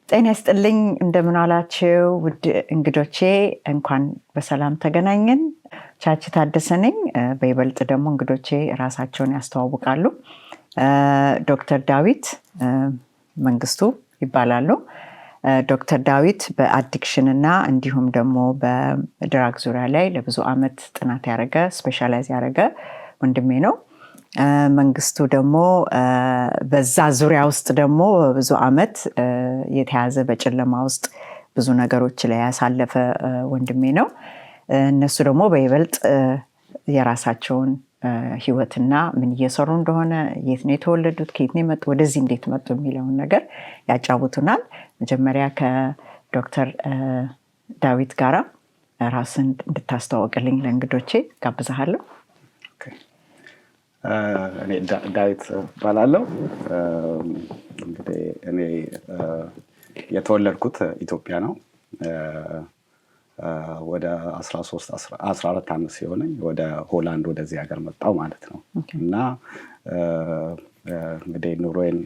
ጤና ይስጥልኝ እንደምን አላችሁ ውድ እንግዶቼ እንኳን በሰላም ተገናኘን። ቻቺ ታደሰ ነኝ። በይበልጥ ደግሞ እንግዶቼ ራሳቸውን ያስተዋውቃሉ። ዶክተር ዳዊት መንግስቱ ይባላሉ። ዶክተር ዳዊት በአዲክሽን እና እንዲሁም ደግሞ በድራግ ዙሪያ ላይ ለብዙ ዓመት ጥናት ያደረገ ስፔሻላይዝ ያደረገ ወንድሜ ነው። መንግስቱ ደግሞ በዛ ዙሪያ ውስጥ ደግሞ ብዙ ዓመት የተያዘ በጨለማ ውስጥ ብዙ ነገሮች ላይ ያሳለፈ ወንድሜ ነው። እነሱ ደግሞ በይበልጥ የራሳቸውን ህይወትና ምን እየሰሩ እንደሆነ፣ የት ነው የተወለዱት፣ ከየት ነው የመጡ፣ ወደዚህ እንዴት መጡ የሚለውን ነገር ያጫውቱናል። መጀመሪያ ከዶክተር ዳዊት ጋራ ራስን እንድታስተዋውቅልኝ ለእንግዶቼ ጋብዛለሁ። እኔ ዳዊት እባላለሁ። እንግዲህ እኔ የተወለድኩት ኢትዮጵያ ነው። ወደ 14 ዓመት ሲሆነኝ ወደ ሆላንድ ወደዚህ ሀገር መጣሁ ማለት ነው። እና እንግዲህ ኑሮዬን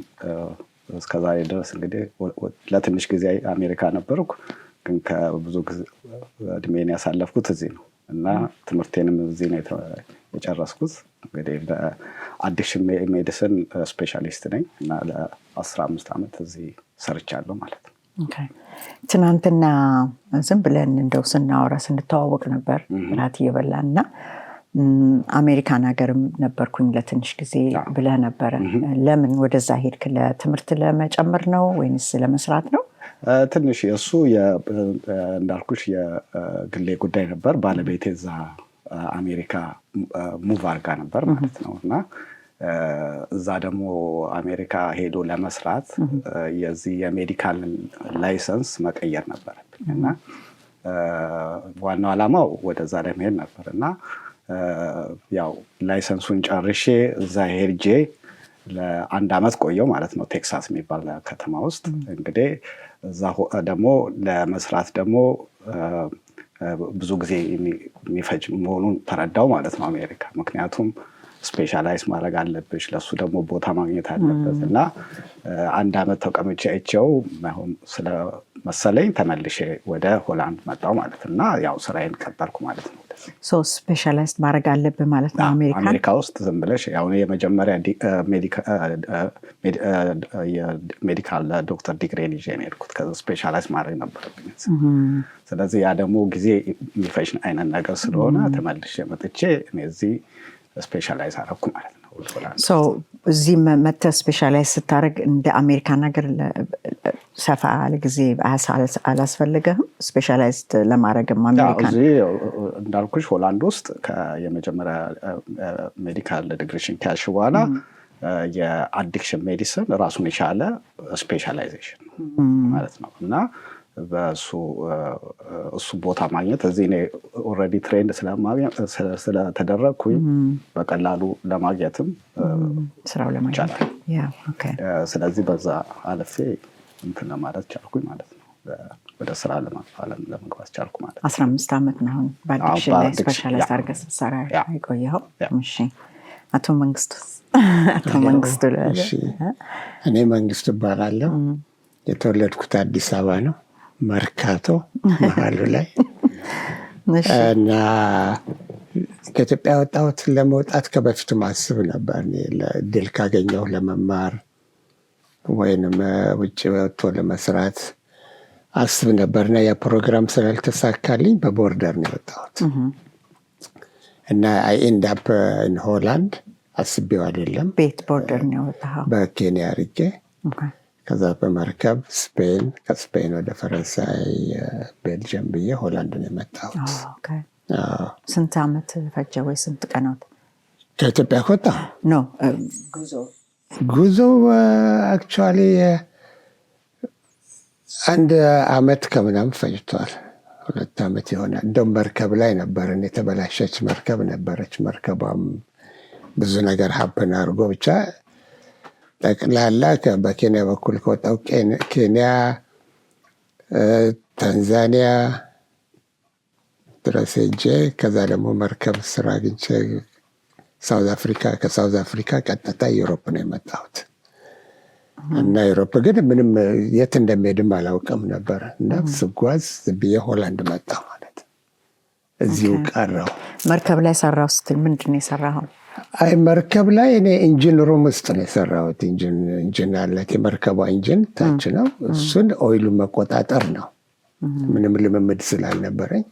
እስከዛሬ ድረስ እንግዲህ ለትንሽ ጊዜ አሜሪካ ነበርኩ፣ ግን ከብዙ ጊዜ እድሜን ያሳለፍኩት እዚህ ነው እና ትምህርቴንም እዚህ ነው የጨረስኩት። እንግዲህ በአዲክሽን ሜዲሲን ስፔሻሊስት ነኝ እና ለ15 ዓመት እዚህ ሰርቻለሁ ማለት ነው። ትናንትና ዝም ብለን እንደው ስናወራ ስንተዋወቅ ነበር ራት እየበላን እና አሜሪካን ሀገርም ነበርኩኝ ለትንሽ ጊዜ ብለህ ነበረ። ለምን ወደዛ ሄድክ? ለትምህርት ለመጨመር ነው ወይንስ ለመስራት ነው? ትንሽ የእሱ እንዳልኩሽ የግሌ ጉዳይ ነበር። ባለቤቴ እዛ አሜሪካ ሙቭ አድርጋ ነበር ማለት ነው እና እዛ ደግሞ አሜሪካ ሄዶ ለመስራት የዚህ የሜዲካል ላይሰንስ መቀየር ነበረብኝ እና ዋናው ዓላማው ወደዛ ለመሄድ ነበር እና ያው ላይሰንሱን ጨርሼ እዛ ሄጄ ለ1 ዓመት ቆየው ማለት ነው፣ ቴክሳስ የሚባል ከተማ ውስጥ። እንግዲህ እዛ ደግሞ ለመስራት ደግሞ ብዙ ጊዜ የሚፈጅ መሆኑን ተረዳው ማለት ነው አሜሪካ። ምክንያቱም ስፔሻላይዝ ማድረግ አለብሽ፣ ለሱ ደግሞ ቦታ ማግኘት አለበት እና 1 ዓመት ተቀምጬ አይቼው ማይሆን ስለመሰለኝ ተመልሼ ወደ ሆላንድ መጣሁ ማለት እና ያው ስራዬን ቀጠልኩ ማለት ነው። ስፔሻላይዝ ማድረግ አለብህ ማለት ነው አሜሪካ ውስጥ ዝም ብለሽ ያው የመጀመሪያ ሜዲካል ዶክተር ዲግሪን ይዤ ነው የሄድኩት። ከዛ ስፔሻላይዝ ማድረግ ነበረብኝ። ስለዚህ ያ ደግሞ ጊዜ የሚፈጅ አይነት ነገር ስለሆነ ተመልሼ መጥቼ እኔ እዚህ ስፔሻላይዝ አደረኩ ማለት ነው። እዚህ መጥተህ ስፔሻላይዝ ስታደርግ እንደ አሜሪካን ሀገር ሰፋ ያለ ጊዜ አላስፈልገህም? ስፔሻላይዝ ለማድረግም አሜሪካን እዚህ እንዳልኩሽ ሆላንድ ውስጥ የመጀመሪያ ሜዲካል ዲግሪሽን ከያዝሽ በኋላ የአዲክሽን ሜዲሲን ራሱን የቻለ ስፔሻላይዜሽን ማለት ነው እና እሱ ቦታ ማግኘት እዚህ እኔ ኦልሬዲ ትሬንድ ስለተደረግኩኝ በቀላሉ ለማግኘትም ስራው ለማግኘት ስለዚህ በዛ አለፌ እንትን ለማለት ቻልኩኝ ማለት ነው። ወደ ስራ ለመግባት ቻልኩ ማለት ነው። 15 ዓመት ነው አሁን በአዲክሽን ላይ ስፔሻላይዝ አድርገህ ስትሰራ የቆየኸው። እሺ አቶ መንግስቱ እኔ መንግስቱ እባላለሁ። የተወለድኩት አዲስ አበባ ነው፣ መርካቶ መሀሉ ላይ እና ከኢትዮጵያ ወጣሁት ለመውጣት ከበፊቱ ማስብ ነበር። እድል ካገኘሁ ለመማር ወይንም ውጭ ወጥቶ ለመስራት አስብ ነበርና የፕሮግራም ስላልተሳካልኝ በቦርደር ነው የወጣሁት እና አይ ኤንድ አፕ ኢን ሆላንድ። አስቤው አይደለም። ቤት ቦርደር ነው የወጣኸው? በኬንያ አድርጌ ከዛ በመርከብ ስፔን፣ ከስፔን ወደ ፈረንሳይ፣ ቤልጅየም ብዬ ሆላንድ ነው የመጣሁት። ስንት ዓመት ፈጀ ወይ ስንት ቀናት ከኢትዮጵያ ከወጣ ነው ጉዞ? አክቹዋሊ 1 ዓመት ከምናምን ፈጅቷል። 2 ዓመት ይሆናል። እንደውም መርከብ ላይ ነበርን። የተበላሸች መርከብ ነበረች። መርከቧም ብዙ ነገር ሀፕን አድርጎ ብቻ ጠቅላላ በኬንያ በኩል ከወጣው ኬንያ፣ ታንዛኒያ ድረስ ሄጄ ከዛ ደግሞ መርከብ ስራ አግኝቼ ሳውዝ አፍሪካ፣ ከሳውዝ አፍሪካ ቀጥታ ዩሮፕ ነው የመጣሁት። እና ዩሮፕ ግን ምንም የት እንደሚሄድም አላውቅም ነበር እና ስጓዝ ብዬ ሆላንድ መጣሁ ማለት እዚሁ ቀረው። መርከብ ላይ ሰራው ስትል ምንድን ነው የሰራኸው? አይ መርከብ ላይ እኔ ኢንጂን ሩም ውስጥ ነው የሰራሁት። ኢንጂን አለት የመርከቧ ኢንጂን ታች ነው። እሱን ኦይሉን መቆጣጠር ነው። ምንም ልምምድ ስላልነበረኝ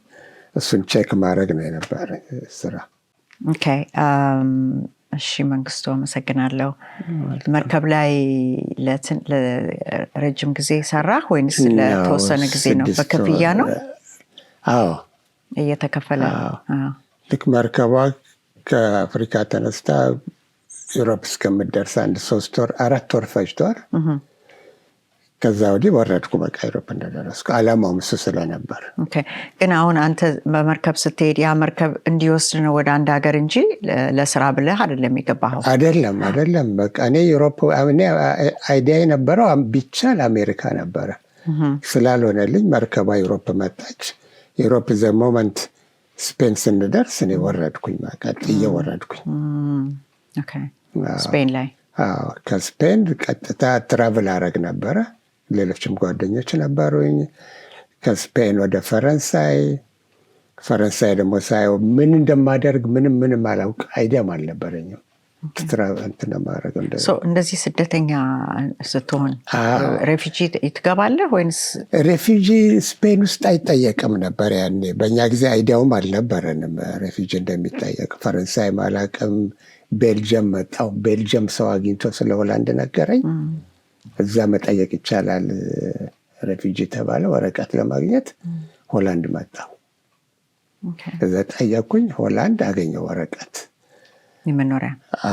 እሱን ቼክ ማድረግ ነው የነበረ ስራ። ኦኬ እሺ መንግስቱ አመሰግናለሁ። መርከብ ላይ ለረጅም ጊዜ ሰራህ ወይንስ ለተወሰነ ጊዜ ነው? በክፍያ ነው? አዎ እየተከፈለ። ልክ መርከቧ ከአፍሪካ ተነስታ ዩሮፕ እስከምትደርስ 4 ወር ፈጅቷል። ከዛ ወዲህ ወረድኩ በቃ ዩሮፕ እንደደረስኩ። አላማውም እሱ ስለነበር። ግን አሁን አንተ በመርከብ ስትሄድ ያ መርከብ እንዲወስድ ነው ወደ አንድ ሀገር እንጂ ለስራ ብለህ አይደለም የገባኸው? አይደለም። በቃ እኔ ዩሮፕ አይዲያ የነበረው ቢቻል አሜሪካ ነበረ። ስላልሆነልኝ መርከቧ ዩሮፕ መጣች። ዩሮፕ ዘ ሞመንት ስፔን ስንደርስ እኔ ወረድኩኝ። በቃ ጥዬ ወረድኩኝ ስፔን ላይ። ከስፔን ቀጥታ ትራቭል አረግ ነበረ። ሌሎችም ጓደኞች ነበሩኝ። ከስፔን ወደ ፈረንሳይ ደግሞ ሳየው ምን እንደማደርግ ምንም አላውቅ፣ አይዲያም አልነበረኝም። እንደዚህ ስደተኛ ስትሆን ሬፊጂ ትገባለህ ወይንስ? ሬፊጂ ስፔን ውስጥ አይጠየቅም ነበር ያኔ። በእኛ ጊዜ አይዲያውም አልነበረንም ሬፊጂ እንደሚጠየቅ። ፈረንሳይ አላውቅም። ቤልጅየም መጣሁ። ቤልጅየም ሰው አግኝቶ ስለ ሆላንድ ነገረኝ። እዛ መጠየቅ ይቻላል ሬፊጂ ተባለ። ወረቀት ለማግኘት ሆላንድ መጣሁ። እዛ ጠየቅኩኝ። ሆላንድ አገኘው ወረቀት፣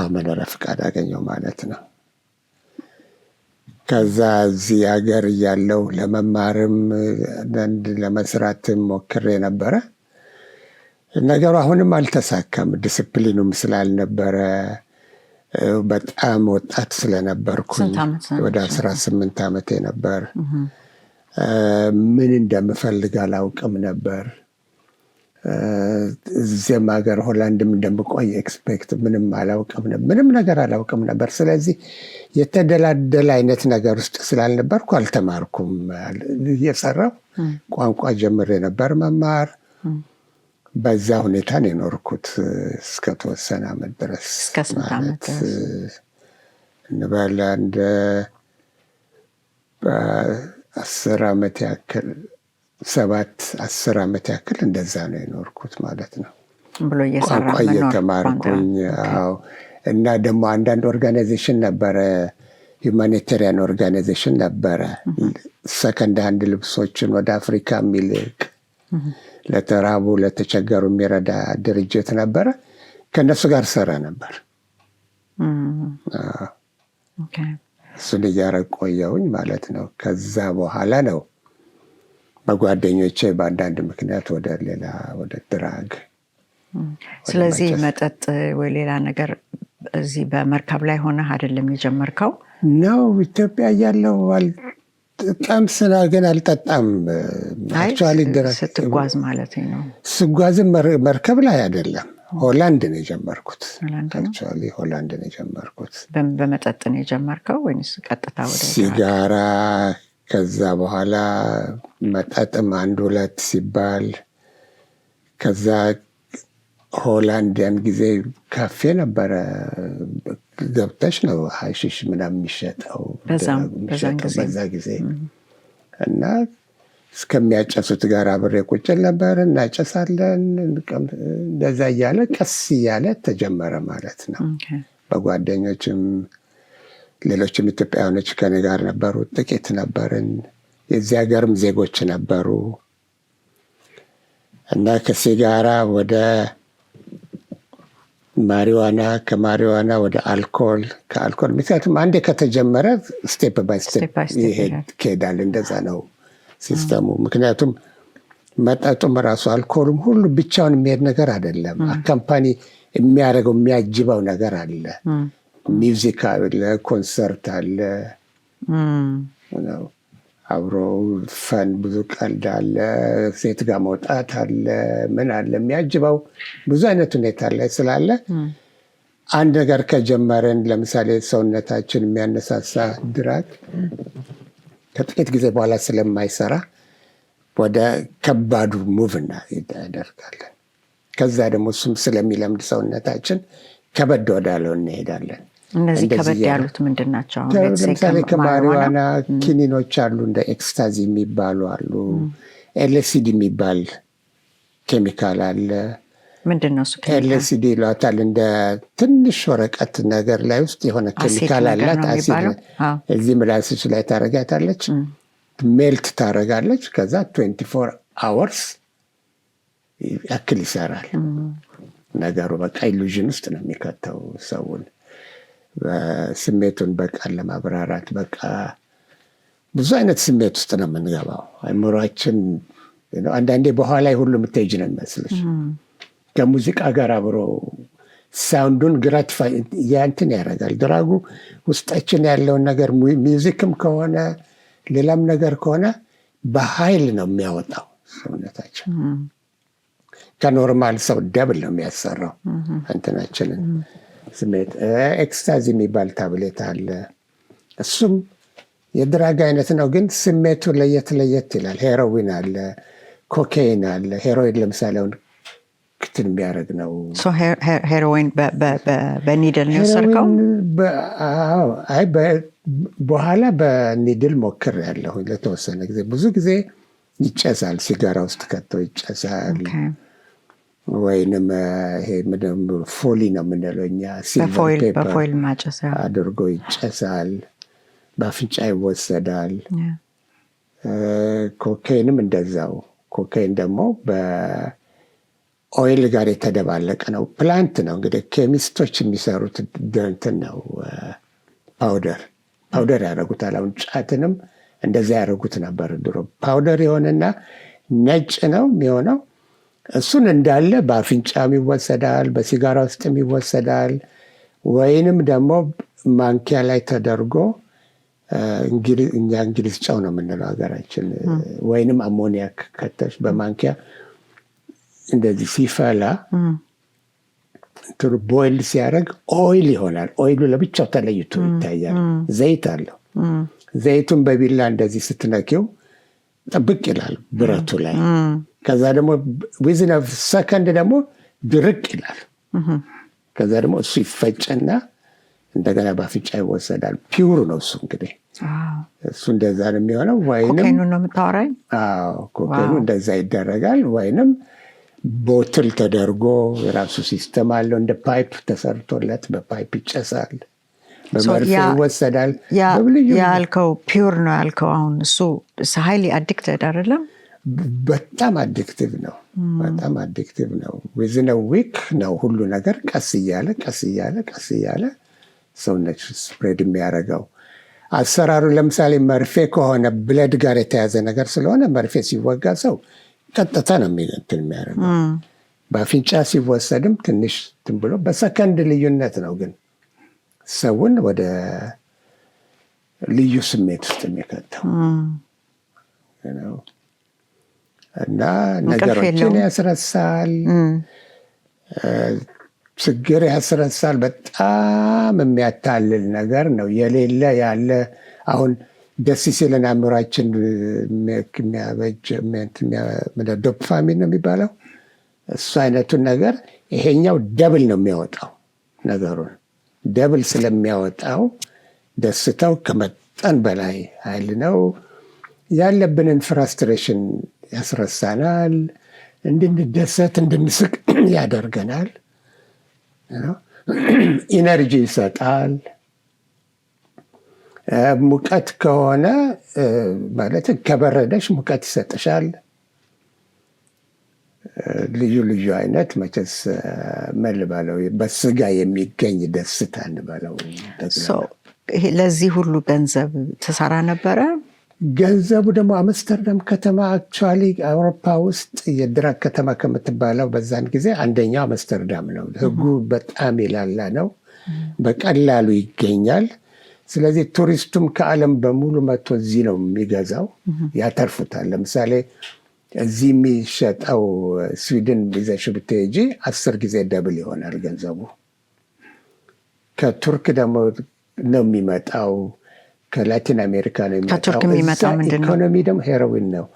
መኖሪያ ፍቃድ አገኘው ማለት ነው። ከዛ እዚህ ሀገር እያለሁ ለመማርም ለመስራትም ሞክሬ ነበረ። ነገሩ አሁንም አልተሳካም። ዲስፕሊኑም ስላልነበረ በጣም ወጣት ስለነበርኩኝ ወደ 18 ዓመቴ ነበር። ምን እንደምፈልግ አላውቅም ነበር። እዚህም ሀገር ሆላንድም እንደምቆይ ኤክስፔክት ምንም ነገር አላውቅም ነበር። ስለዚህ የተደላደለ አይነት ነገር ውስጥ ስላልነበርኩ አልተማርኩም። እየሰራሁ ቋንቋ ጀምሬ ነበር መማር። በዛ ሁኔታ ነው የኖርኩት እስከ ተወሰነ ዓመት ድረስ። እስከ ስንት ዓመት ድረስ? እንበል አንድ 10 ዓመት ያክል 7-10 ዓመት ያክል እንደዛ ነው የኖርኩት ማለት ነው። ብሎ እየሰራ ቋንቋ እየተማርኩኝ። እና ደግሞ አንዳንድ ኦርጋናይዜሽን ነበረ፣ ሁማኒታሪያን ኦርጋናይዜሽን ነበረ፣ ሰከንድ ሃንድ ልብሶችን ወደ አፍሪካ የሚልክ ለተራቡ ለተቸገሩ የሚረዳ ድርጅት ነበረ። ከእነሱ ጋር ሰራ ነበር። እሱን እያረግ ቆየሁኝ ማለት ነው። ከዛ በኋላ ነው በጓደኞቼ በአንዳንድ ምክንያት ወደ ድራግ። ስለዚህ መጠጥ ወይ ሌላ ነገር እዚህ በመርከብ ላይ ሆነህ አይደለም የጀመርከው? ነው ኢትዮጵያ እያለሁ በጣም ግን አልጠጣም። ስትጓዝ ማለት ነው? ስጓዝም መርከብ ላይ አይደለም፣ ሆላንድ ነው የጀመርኩት። ሆላንድ ነው የጀመርኩት። በመጠጥ ነው የጀመርከው ወይስ ቀጥታ ወደ ሲጋራ? ከዛ በኋላ መጠጥም 1-2 ሲባል፣ ከዛ ሆላንድ ያን ጊዜ ካፌ ነበረ፣ ገብተሽ ነው ሀሺሽ ምናምን የሚሸጠው በዛ ጊዜ። እና እስከሚያጨሱት ጋር አብሬ ቁጭ ነበር፣ እናጨሳለን። እንደዛ እያለ ቀስ እያለ ተጀመረ ማለት ነው። በጓደኞችም ሌሎችም ኢትዮጵያውያኖች ከኔ ጋር ነበሩ፣ ጥቂት ነበርን። የዚህ ሀገርም ዜጎች ነበሩ። እና ከሲጋራ ወደ ማሪዋና፣ ከማሪዋና ወደ አልኮል፣ ከአልኮል ምክንያቱም አንዴ ከተጀመረ ስቴፕ ባይ ስቴፕ ይሄዳል። እንደዛ ነው ሲስተሙ። ምክንያቱም መጠጡም ራሱ አልኮሉም ሁሉ ብቻውን የሚሄድ ነገር አይደለም። አካምፓኒ የሚያደርገው የሚያጅበው ነገር አለ። ሚውዚክ አለ፣ ኮንሰርት አለ፣ አብሮ ፈን፣ ብዙ ቀልድ አለ፣ ሴት ጋር መውጣት አለ፣ ምን አለ የሚያጅበው ብዙ አይነት ሁኔታ ላይ ስላለ አንድ ነገር ከጀመረን ለምሳሌ ሰውነታችን የሚያነሳሳ ድራግ ከጥቂት ጊዜ በኋላ ስለማይሰራ ወደ ከባዱ ሙቭ እናደርጋለን። ከዛ ደግሞ እሱም ስለሚለምድ ሰውነታችን ከበድ ወዳለው እንሄዳለን። እነዚህ ከበድ ያሉት ምንድን ናቸው? ለምሳሌ ከማሪዋና ኪኒኖች አሉ፣ እንደ ኤክስታዚ የሚባሉ አሉ። ኤልኤስዲ የሚባል ኬሚካል አለ። ምንድን ነው እሱ? ኤልኤስዲ ይሏታል። እንደ ትንሽ ወረቀት ነገር ላይ ውስጥ የሆነ ኬሚካል አላት። አሲድ እዚህ ምላስሽ ላይ ታረጋታለች፣ ሜልት ታረጋለች። ከዛ 24 hours ያክል ይሰራል ነገሩ። በቃ ኢሉዥን ውስጥ ነው የሚከተው ሰውን፣ ስሜቱን በቃል ለማብራራት። በቃ ብዙ አይነት ስሜት ውስጥ ነው የምንገባው። አይምሯችን አንዳንዴ በኋላ ሁሉ የምትሄጂ ነው የሚመስልሽ። ከሙዚቃ ጋር አብሮ ሳውንዱን ግራቲፋይ ያንትን ያደርጋል። ድራጉ ውስጣችን ያለውን ነገር ሚውዚክም ከሆነ ሌላም ነገር ከሆነ በኃይል ነው የሚያወጣው ሰውነታችን። ከኖርማል ሰው ደብል ነው የሚያሰራው እንትናችንን ስሜት። ኤክስታዚ የሚባል ታብሌት አለ። እሱም የድራግ አይነት ነው፣ ግን ስሜቱ ለየት ይላል። ሄሮዊን አለ፣ ኮካይን አለ። ሄሮዊን ለምሳሌ አሁን ክትል የሚያደርግ ነው። ሄሮዊን በኒድል ነው የወሰድከው? በኋላ በኒድል ሞክሬያለሁ ለተወሰነ ጊዜ። ብዙ ጊዜ ይጨሳል፣ ሲጋራ ውስጥ ከተው ይጨሳል። ወይንም ይሄ ፎሊ ነው የምንለው እኛ፣ ሲልቨር ፔፐር ማጨስ አድርጎ ይጨሳል። በአፍንጫ ይወሰዳል። ኮካይንም እንደዛው። ኮካይን ደግሞ በኦይል ጋር የተደባለቀ ነው። ፕላንት ነው እንግዲህ ኬሚስቶች የሚሰሩት እንትን ነው። ፓውደር ያደረጉታል። አሁን ጫትንም እንደዛ ያደረጉት ነበር ድሮ። ፓውደር የሆነና ነጭ ነው የሚሆነው። እሱን እንዳለ በአፍንጫም ይወሰዳል፣ በሲጋራ ውስጥም ይወሰዳል። ወይንም ደግሞ ማንኪያ ላይ ተደርጎ እኛ እንግሊዝ ጨው ነው የምንለው ሀገራችን። ወይንም አሞኒያክ ከተሽ በማንኪያ እንደዚህ ሲፈላ ቦይል ሲያደርግ ኦይል ይሆናል። ኦይሉ ለብቻው ተለይቶ ይታያል። ዘይት አለው። ዘይቱን በቢላ እንደዚህ ስትነኪው ጥብቅ ይላል ብረቱ ላይ። ከዛ ደግሞ ዊዝን ሰከንድ ደግሞ ድርቅ ይላል። ከዛ ደግሞ እሱ ይፈጭና እንደገና በአፍንጫ ይወሰዳል። ፒውር ነው እሱ እንግዲህ። እሱ እንደዛ ነው የሚሆነው። ኮካይኑ ነው የምታወራኝ? ኮካይኑ እንደዛ ይደረጋል። ወይንም ቦትል ተደርጎ የራሱ ሲስተም አለው። እንደ ፓይፕ ተሰርቶለት በፓይፕ ይጨሳል፣ በመርፌ ይወሰዳል። ያልከው ፒውር ነው ያልከው። አሁን እሱ ሀይሊ አዲክትድ አይደለም? በጣም አዲክቲቭ ነው። በጣም አዲክቲቭ ነው። ዊዝን ዊክ ነው ሁሉ ነገር ቀስ እያለ ሰውነት ስፕሬድ የሚያደርገው። አሰራሩ ለምሳሌ መርፌ ከሆነ ብለድ ጋር የተያዘ ነገር ስለሆነ መርፌ ሲወጋ ሰው ቀጥታ ነው የሚያደርገው። በአፍንጫ ሲወሰድም ትንሽ እንትን ብሎ በሰከንድ ልዩነት ነው፣ ግን ሰውን ወደ ልዩ ስሜት ውስጥ የሚከተው እና ነገሮችን ያስረሳል፣ ችግር ያስረሳል። በጣም የሚያታልል ነገር ነው። የሌለ ያለ አሁን ደስ ሲልን አእምሯችን የሚያበጅ ዶፓሚን ነው የሚባለው። እሱ አይነቱን ነገር ይሄኛው ደብል ነው የሚያወጣው። ነገሩን ደብል ስለሚያወጣው ደስታው ከመጠን በላይ ኃይል ነው። ያለብንን ፍራስትሬሽን ያስረሳናል። እንድንደሰት እንድንስቅ ያደርገናል። ኢነርጂ ይሰጣል። ሙቀት ከሆነ ማለት ከበረደሽ ሙቀት ይሰጥሻል። ልዩ ልዩ አይነት መቼስ መልበለው በስጋ የሚገኝ ደስታ እንበለው። ለዚህ ሁሉ ገንዘብ ትሰራ ነበረ? ገንዘቡ ደግሞ አምስተርዳም ከተማ አክቹዋሊ አውሮፓ ውስጥ የድራግ ከተማ ከምትባለው በዛን ጊዜ አንደኛው አምስተርዳም ነው። ህጉ በጣም የላላ ነው። በቀላሉ ይገኛል። ስለዚህ ቱሪስቱም ከዓለም በሙሉ መጥቶ እዚህ ነው የሚገዛው፣ ያተርፉታል። ለምሳሌ እዚህ የሚሸጠው ስዊድን ይዘሽ ብትሄጂ 10 ጊዜ ደብል ይሆናል ገንዘቡ። ከቱርክ ደግሞ ነው የሚመጣው፣ ከላቲን አሜሪካ ነው የሚመጣው። ከቱርክ የሚመጣው ምንድን ነው? ኢኮኖሚ ደግሞ ሄሮዊን ነው።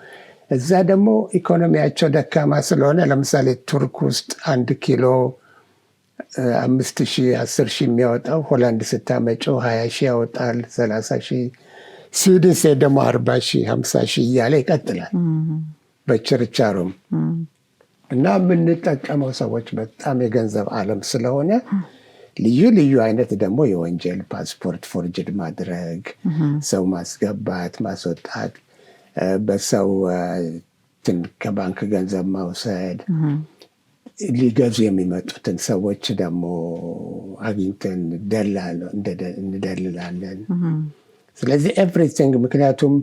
እዛ ደግሞ ኢኮኖሚያቸው ደካማ ስለሆነ ለምሳሌ ቱርክ ውስጥ 1 ኪሎ 5,000 10,000 የሚያወጣው ሆላንድ ስታመጨው 20,000 ያወጣል፣ 30,000። ስዊድን ሴት ደግሞ 40,000 50,000 እያለ ይቀጥላል በችርቻሮም። እና የምንጠቀመው ሰዎች በጣም የገንዘብ ዓለም ስለሆነ ልዩ ልዩ አይነት ደግሞ የወንጀል ፓስፖርት ፎርጅድ ማድረግ፣ ሰው ማስገባት ማስወጣት፣ በሰው ከባንክ ገንዘብ ማውሰድ፣ ሊገዙ የሚመጡትን ሰዎች ደግሞ አግኝተን እንደልላለን። ስለዚህ ኤቭሪቲንግ ምክንያቱም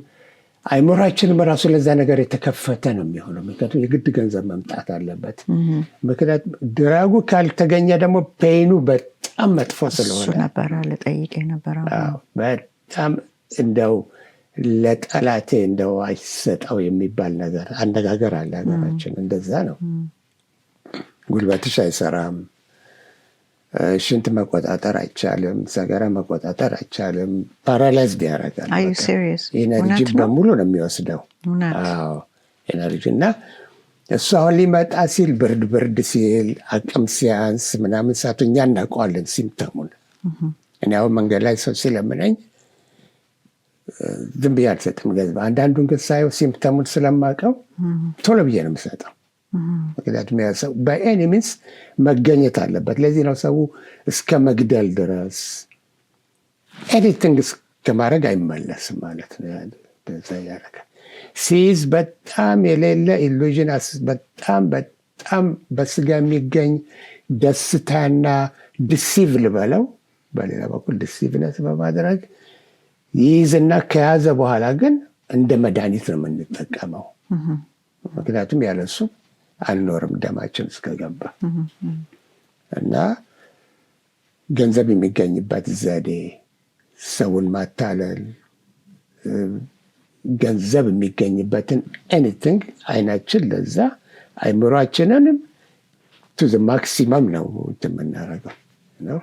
አይምሯችንም ራሱ ለዛ ነገር የተከፈተ ነው የሚሆነው። ምክንያቱም የግድ ገንዘብ መምጣት አለበት። ምክንያቱም ድራጉ ካልተገኘ ደግሞ ፔኑ በጣም መጥፎ ስለሆነ ነበረ ልጠይቅ ነበረ። በጣም እንደው ለጠላቴ እንደው አይሰጠው የሚባል ነገር አነጋገር አለ ሀገራችን። እንደዛ ነው። ጉልበትሽ አይሰራም፣ ሽንት መቆጣጠር አይቻልም፣ ሰገራ መቆጣጠር አይቻልም። ፓራላይዝድ ያደርጋል። ኤነርጂ በሙሉ ነው የሚወስደው። ኤነርጂ እና እሱ አሁን ሊመጣ ሲል ብርድ ሲል አቅም ሲያንስ ምናምን ሳቱ እኛ እናውቀዋለን ሲምፕተሙን። እኔ አሁን መንገድ ላይ ሰው ሲለምነኝ ዝም ብዬ አልሰጥም ገንዘብ። አንዳንዱን ግን ሳየው ሲምፕተሙን ስለማውቀው ቶሎ ብዬ ነው የምሰጠው። ምክንያቱም ያ ሰው በኤኒ ሚንስ መገኘት አለበት። ለዚህ ነው ሰው እስከ መግደል ድረስ ኤኒቲንግ እስከማድረግ አይመለስም ማለት ነው። ያደርጋል ሲይዝ በጣም የሌለ ኢሉዥን፣ በጣም በስጋ የሚገኝ ደስታና ዲሲቭ ልበለው፣ በሌላ በኩል ዲሲቭነስ በማድረግ ይይዝና ከያዘ በኋላ ግን እንደ መድኃኒት ነው የምንጠቀመው። ምክንያቱም ያለሱ አልኖርም ደማችን እስከገባ እና ገንዘብ የሚገኝበት ዘዴ፣ ሰውን ማታለል፣ ገንዘብ የሚገኝበትን ኤኒቲንግ አይናችን ለዛ አይምሯችንንም ቱ ዘ ማክሲመም ነው የምናደርገው ነው።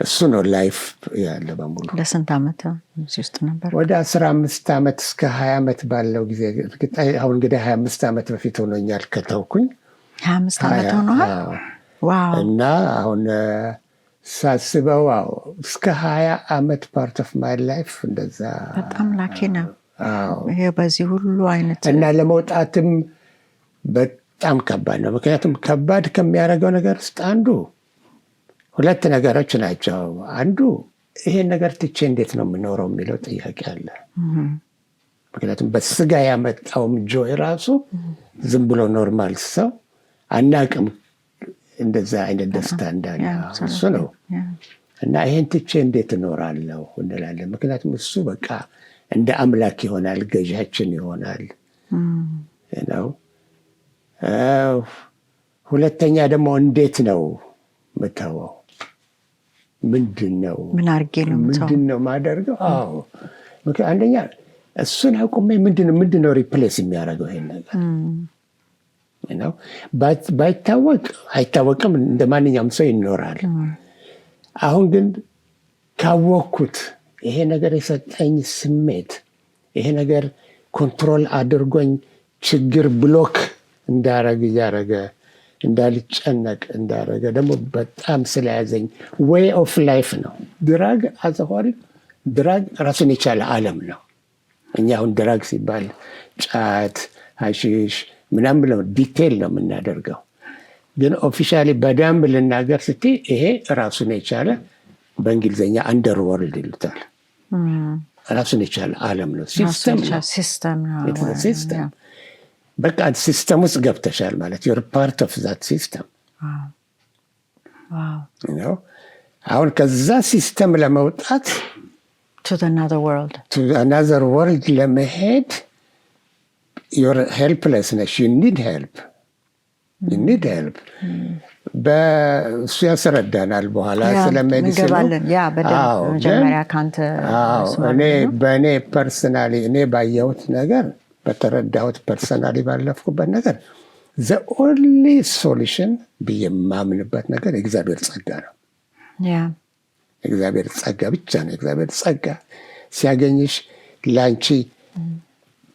እሱ ነው ላይፍ ያለ በሙሉ። ለስንት ዓመት እዚህ ውስጥ ነበር? ወደ 15 ዓመት እስከ 20 ዓመት ባለው ጊዜ። አሁን እንግዲህ 25 ዓመት በፊት ሆኖኛል ከተውኩኝ። 25 ዓመት ሆኗል። እና አሁን ሳስበው እስከ 20 ዓመት ፓርት ኦፍ ማይ ላይፍ እንደዛ። በጣም ላኪ ነው ይሄ በዚህ ሁሉ አይነት እና ለመውጣትም በጣም ከባድ ነው። ምክንያቱም ከባድ ከሚያደርገው ነገር ውስጥ አንዱ 2 ነገሮች ናቸው። አንዱ ይሄን ነገር ትቼ እንዴት ነው የምኖረው የሚለው ጥያቄ አለ። ምክንያቱም በስጋ ያመጣውም ጆይ ራሱ ዝም ብሎ ኖርማል ሰው አናቅም እንደዛ አይነት ደስታ እንዳለ እሱ ነው። እና ይሄን ትቼ እንዴት እኖራለሁ እንላለን። ምክንያቱም እሱ በቃ እንደ አምላክ ይሆናል፣ ገዣችን ይሆናል ነው። ሁለተኛ ደግሞ እንዴት ነው ምተወው? ምንድን ነው ማደርገው? አንደኛ እሱን አቁሜ ምንድን ነው ሪፕሌስ የሚያደርገው ይሄን ነገር ነው። አይታወቅም፣ እንደ ማንኛውም ሰው ይኖራል። አሁን ግን ካወቅኩት ይሄ ነገር የሰጠኝ ስሜት፣ ይሄ ነገር ኮንትሮል አድርጎኝ ችግር ብሎክ እንዳረግ እያረገ እንዳልጨነቅ እንዳረገ ደግሞ በጣም ስለያዘኝ ዌይ ኦፍ ላይፍ ነው። ድራግ አዘኋሪ ድራግ ራሱን የቻለ ዓለም ነው። እኛ አሁን ድራግ ሲባል ጫት፣ ሀሺሽ ምናምን ብለው ዲቴል ነው የምናደርገው። ግን ኦፊሻሊ በደንብ ልናገር ስትይ ይሄ ራሱን የቻለ በእንግሊዝኛ አንደር ወርልድ ይሉታል። ራሱን የቻለ ዓለም ነው። ሲስተም በቃ ሲስተም ውስጥ ገብተሻል ማለት ዩር ፓርት ኦፍ ዛት ሲስተም። አሁን ከዛ ሲስተም ለመውጣት to another world ለመሄድ ዩር ሄልፕለስነስ ዩ ኒድ ሄልፕ በእሱ ያስረዳናል በኋላ ስለ ሜዲሲኑ። በእኔ ፐርሰናሊ እኔ ባየሁት ነገር በተረዳሁት ፐርሰናሊ ባለፍኩበት ነገር ዘ ኦንሊ ሶሉሽን ብዬ የማምንበት ነገር የእግዚአብሔር ጸጋ ነው። እግዚአብሔር ጸጋ ብቻ ነው። እግዚአብሔር ጸጋ ሲያገኝሽ ለአንቺ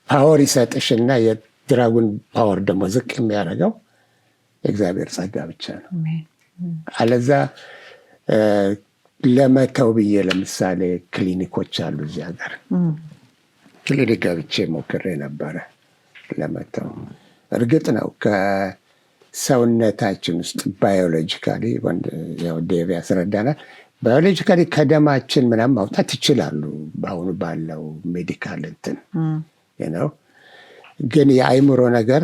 ፓወር ይሰጥሽና የድራጉን ፓወር ደግሞ ዝቅ የሚያደርገው እግዚአብሔር ጸጋ ብቻ ነው። አለዛ ለመተው ብዬ ለምሳሌ ክሊኒኮች አሉ እዚህ ሀገር ክሊኒክ ገብቼ ሞክሬ ነበረ ለመተው። እርግጥ ነው ከሰውነታችን ውስጥ ባዮሎጂካሊ ዴቭ ያስረዳናል። ባዮሎጂካሊ ከደማችን ምናምን ማውጣት ይችላሉ በአሁኑ ባለው ሜዲካል እንትን ነው። ግን የአይምሮ ነገር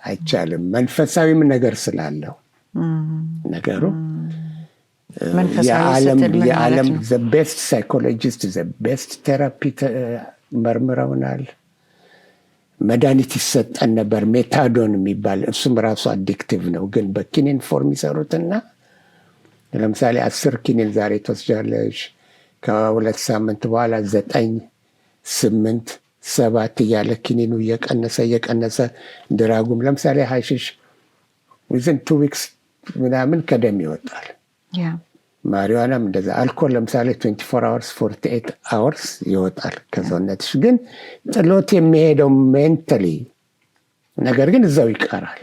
አይቻልም። መንፈሳዊም ነገር ስላለው ነገሩ የዓለም ዘ ቤስት ሳይኮሎጂስት ዘ ቤስት ቴራፒ መርምረውናል። መድኃኒት ይሰጠን ነበር ሜታዶን የሚባል እሱም ራሱ አዲክቲቭ ነው። ግን በኪኒን ፎርም ይሰሩትና ለምሳሌ 10 ኪኒን ዛሬ ትወስጃለሽ፣ ከ2 ሳምንት በኋላ 9፣ 8፣ 7 እያለ ኪኒኑ እየቀነሰ ድራጉም ለምሳሌ ሀሽሽ within 2 weeks ምናምን ከደም ይወጣል። ማሪዋናም እንደዛ። አልኮል ለምሳሌ 24 hours 48 hours ይወጣል ከሰውነትሽ። ግን ጥሎት የሚሄደው ሜንታሊ ነገር ግን እዛው ይቀራል።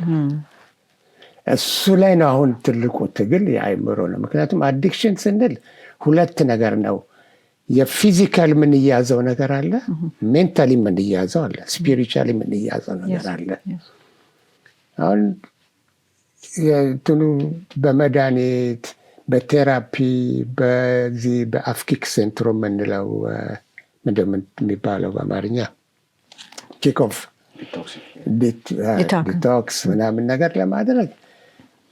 እሱ ላይ ነው አሁን ትልቁ ትግል የአይምሮ ነው። ምክንያቱም አዲክሽን ስንል 2 ነገር ነው። የፊዚካል የምንያዘው ነገር አለ፣ ሜንታሊ የምንያዘው አለ፣ ስፒሪቹዋሊ የምንያዘው ነገር አለ። አሁን እንትኑ በመድኃኒት በቴራፒ በዚህ በአፍኪክ ሴንትሮ የምንለው ምንድን የሚባለው በአማርኛ ኪክኦፍ ዲቶክስ ምናምን ነገር ለማድረግ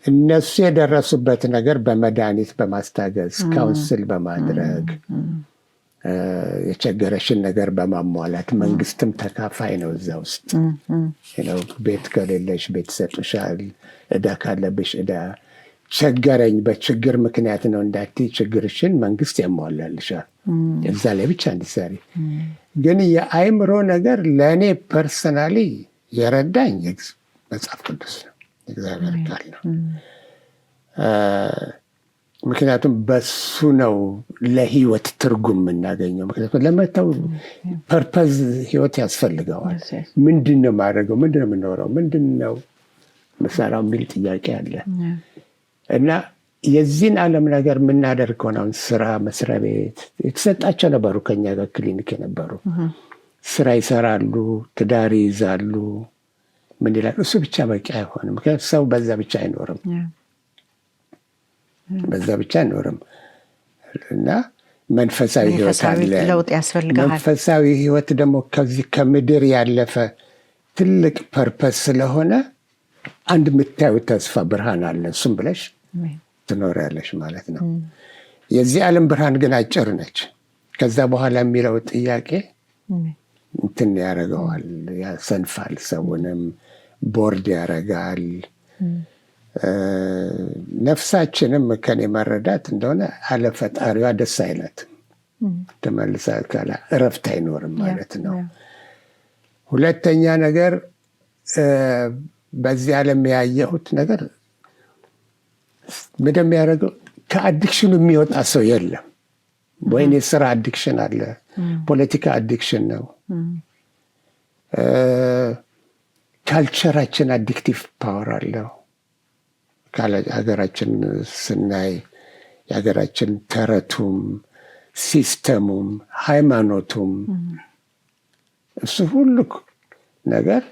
እነሱ የደረሱበት ነገር በመድኃኒት በማስታገዝ ካውንስል በማድረግ የቸገረሽን ነገር በማሟላት መንግስትም ተካፋይ ነው እዛ ውስጥ። ቤት ከሌለሽ ቤት ይሰጡሻል፣ ዕዳ ካለብሽ ዕዳ። ቸገረኝ በችግር ምክንያት ነው እንዳትዪ፣ ችግርሽን መንግስት ያሟላልሻል እዛ ላይ ብቻ እንዲሰሪ። ግን የአይምሮ ነገር ለእኔ ፐርሰናሊ የረዳኝ መጽሐፍ ቅዱስ ነው፣ እግዚአብሔር ቃል ነው። ምክንያቱም በሱ ነው ለህይወት ትርጉም የምናገኘው። ምክንያቱም ለመተው ፐርፐዝ ህይወት ያስፈልገዋል። ምንድን ነው ማድረገው? ምንድን ነው የምኖረው? ምንድን ነው መሰራው የሚል ጥያቄ አለ። እና የዚህን ዓለም ነገር የምናደርገውን አሁን ስራ መስሪያ ቤት የተሰጣቸው ነበሩ፣ ከኛ ጋር ክሊኒክ የነበሩ ስራ ይሰራሉ፣ ትዳር ይይዛሉ፣ ምን ይላል። እሱ ብቻ በቂ አይሆንም። ምክንያቱም ሰው በዛ ብቻ አይኖርም፣ በዛ ብቻ አይኖርም። እና መንፈሳዊ ህይወት አለ፣ ለውጥ ያስፈልጋል። መንፈሳዊ ህይወት ደግሞ ከዚህ ከምድር ያለፈ ትልቅ ፐርፐስ ስለሆነ አንድ የምታዩ ተስፋ ብርሃን አለ። እሱም ብለሽ ትኖሪያለሽ ማለት ነው። የዚህ ዓለም ብርሃን ግን አጭር ነች። ከዛ በኋላ የሚለው ጥያቄ እንትን ያደርገዋል፣ ያሰንፋል፣ ሰውንም ቦርድ ያደርጋል። ነፍሳችንም ከኔ መረዳት እንደሆነ አለ ፈጣሪዋ ደስ አይላትም፣ ተመልሳ ካላ እረፍት አይኖርም ማለት ነው። ሁለተኛ ነገር በዚህ ዓለም ያየሁት ነገር ምንድን የሚያደርገው ከአዲክሽኑ የሚወጣ ሰው የለም። ወይኔ የስራ አዲክሽን አለ፣ ፖለቲካ አዲክሽን ነው። ካልቸራችን አዲክቲቭ ፓወር አለው። ሀገራችን ስናይ የሀገራችን ተረቱም ሲስተሙም ሃይማኖቱም እሱ ሁሉ ነገር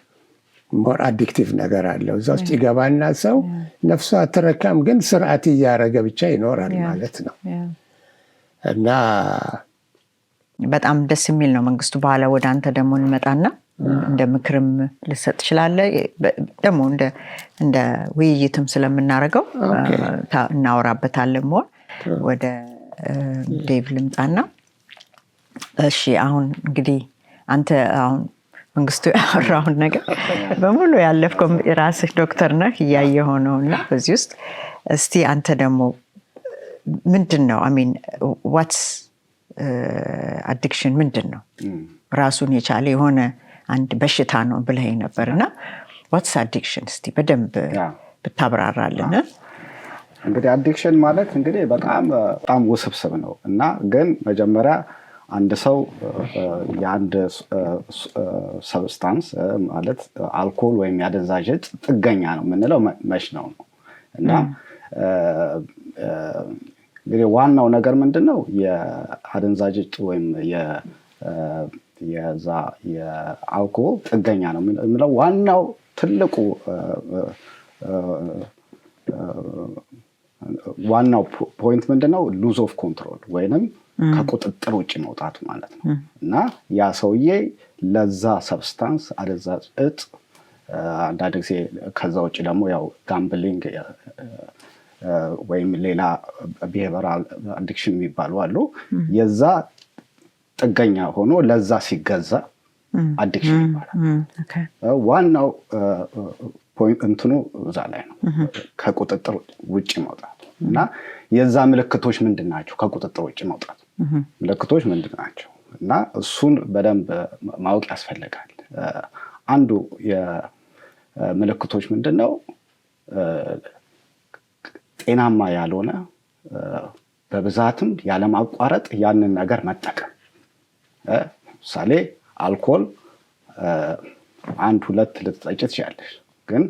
ሞር አዲክቲቭ ነገር አለው። እዛ ውስጥ ይገባና ሰው ነፍሱ አትረካም፣ ግን ስርዓት እያደረገ ብቻ ይኖራል ማለት ነው። እና በጣም ደስ የሚል ነው መንግስቱ። በኋላ ወደ አንተ ደግሞ እንመጣና እንደ ምክርም ልሰጥ ትችላለህ። ደግሞ እንደ ውይይትም ስለምናደርገው እናወራበታለን። ሞር ወደ ዴቭ ልምጣና፣ እሺ አሁን እንግዲህ አንተ አሁን መንግስቱ ያወራውን ነገር በሙሉ ያለፍከው ራስህ ዶክተር ነህ፣ እያየኸው ነው። እና በዚህ ውስጥ እስቲ አንተ ደግሞ ምንድን ነው ዋትስ አዲክሽን ምንድን ነው? ራሱን የቻለ የሆነ አንድ በሽታ ነው ብለኸኝ ነበር። እና ዋትስ አዲክሽን እስቲ በደንብ ብታብራራልን። እንግዲህ አዲክሽን ማለት እንግዲህ በጣም ውስብስብ ነው እና ግን መጀመሪያ አንድ ሰው የአንድ ሰብስታንስ ማለት አልኮል ወይም ያደንዛዥ እጽ ጥገኛ ነው የምንለው መች ነው እና እንግዲህ ዋናው ነገር ምንድነው የአደንዛዥ እጽ ወይም የአልኮል ጥገኛ ነው የምንለው ዋናው ትልቁ ዋናው ፖይንት ምንድነው ሉዝ ኦፍ ኮንትሮል ወይንም ከቁጥጥር ውጭ መውጣት ማለት ነው እና ያ ሰውዬ ለዛ ሰብስታንስ አደንዛዥ እጽ አንዳንድ ጊዜ ከዛ ውጭ ደግሞ ያው ጋምብሊንግ ወይም ሌላ ቢሄቨራል አዲክሽን የሚባሉ አሉ የዛ ጥገኛ ሆኖ ለዛ ሲገዛ አዲክሽን ይባላል ዋናው ፖይንት እንትኑ እዛ ላይ ነው ከቁጥጥር ውጭ መውጣት እና የዛ ምልክቶች ምንድናቸው ከቁጥጥር ውጭ መውጣት ምልክቶች ምንድናቸው እና እሱን በደንብ ማወቅ ያስፈልጋል አንዱ የምልክቶች ምንድነው ጤናማ ያልሆነ በብዛትም ያለማቋረጥ ያንን ነገር መጠቀም ምሳሌ አልኮል 1-2 ልትጠጪ ትችላለሽ ግን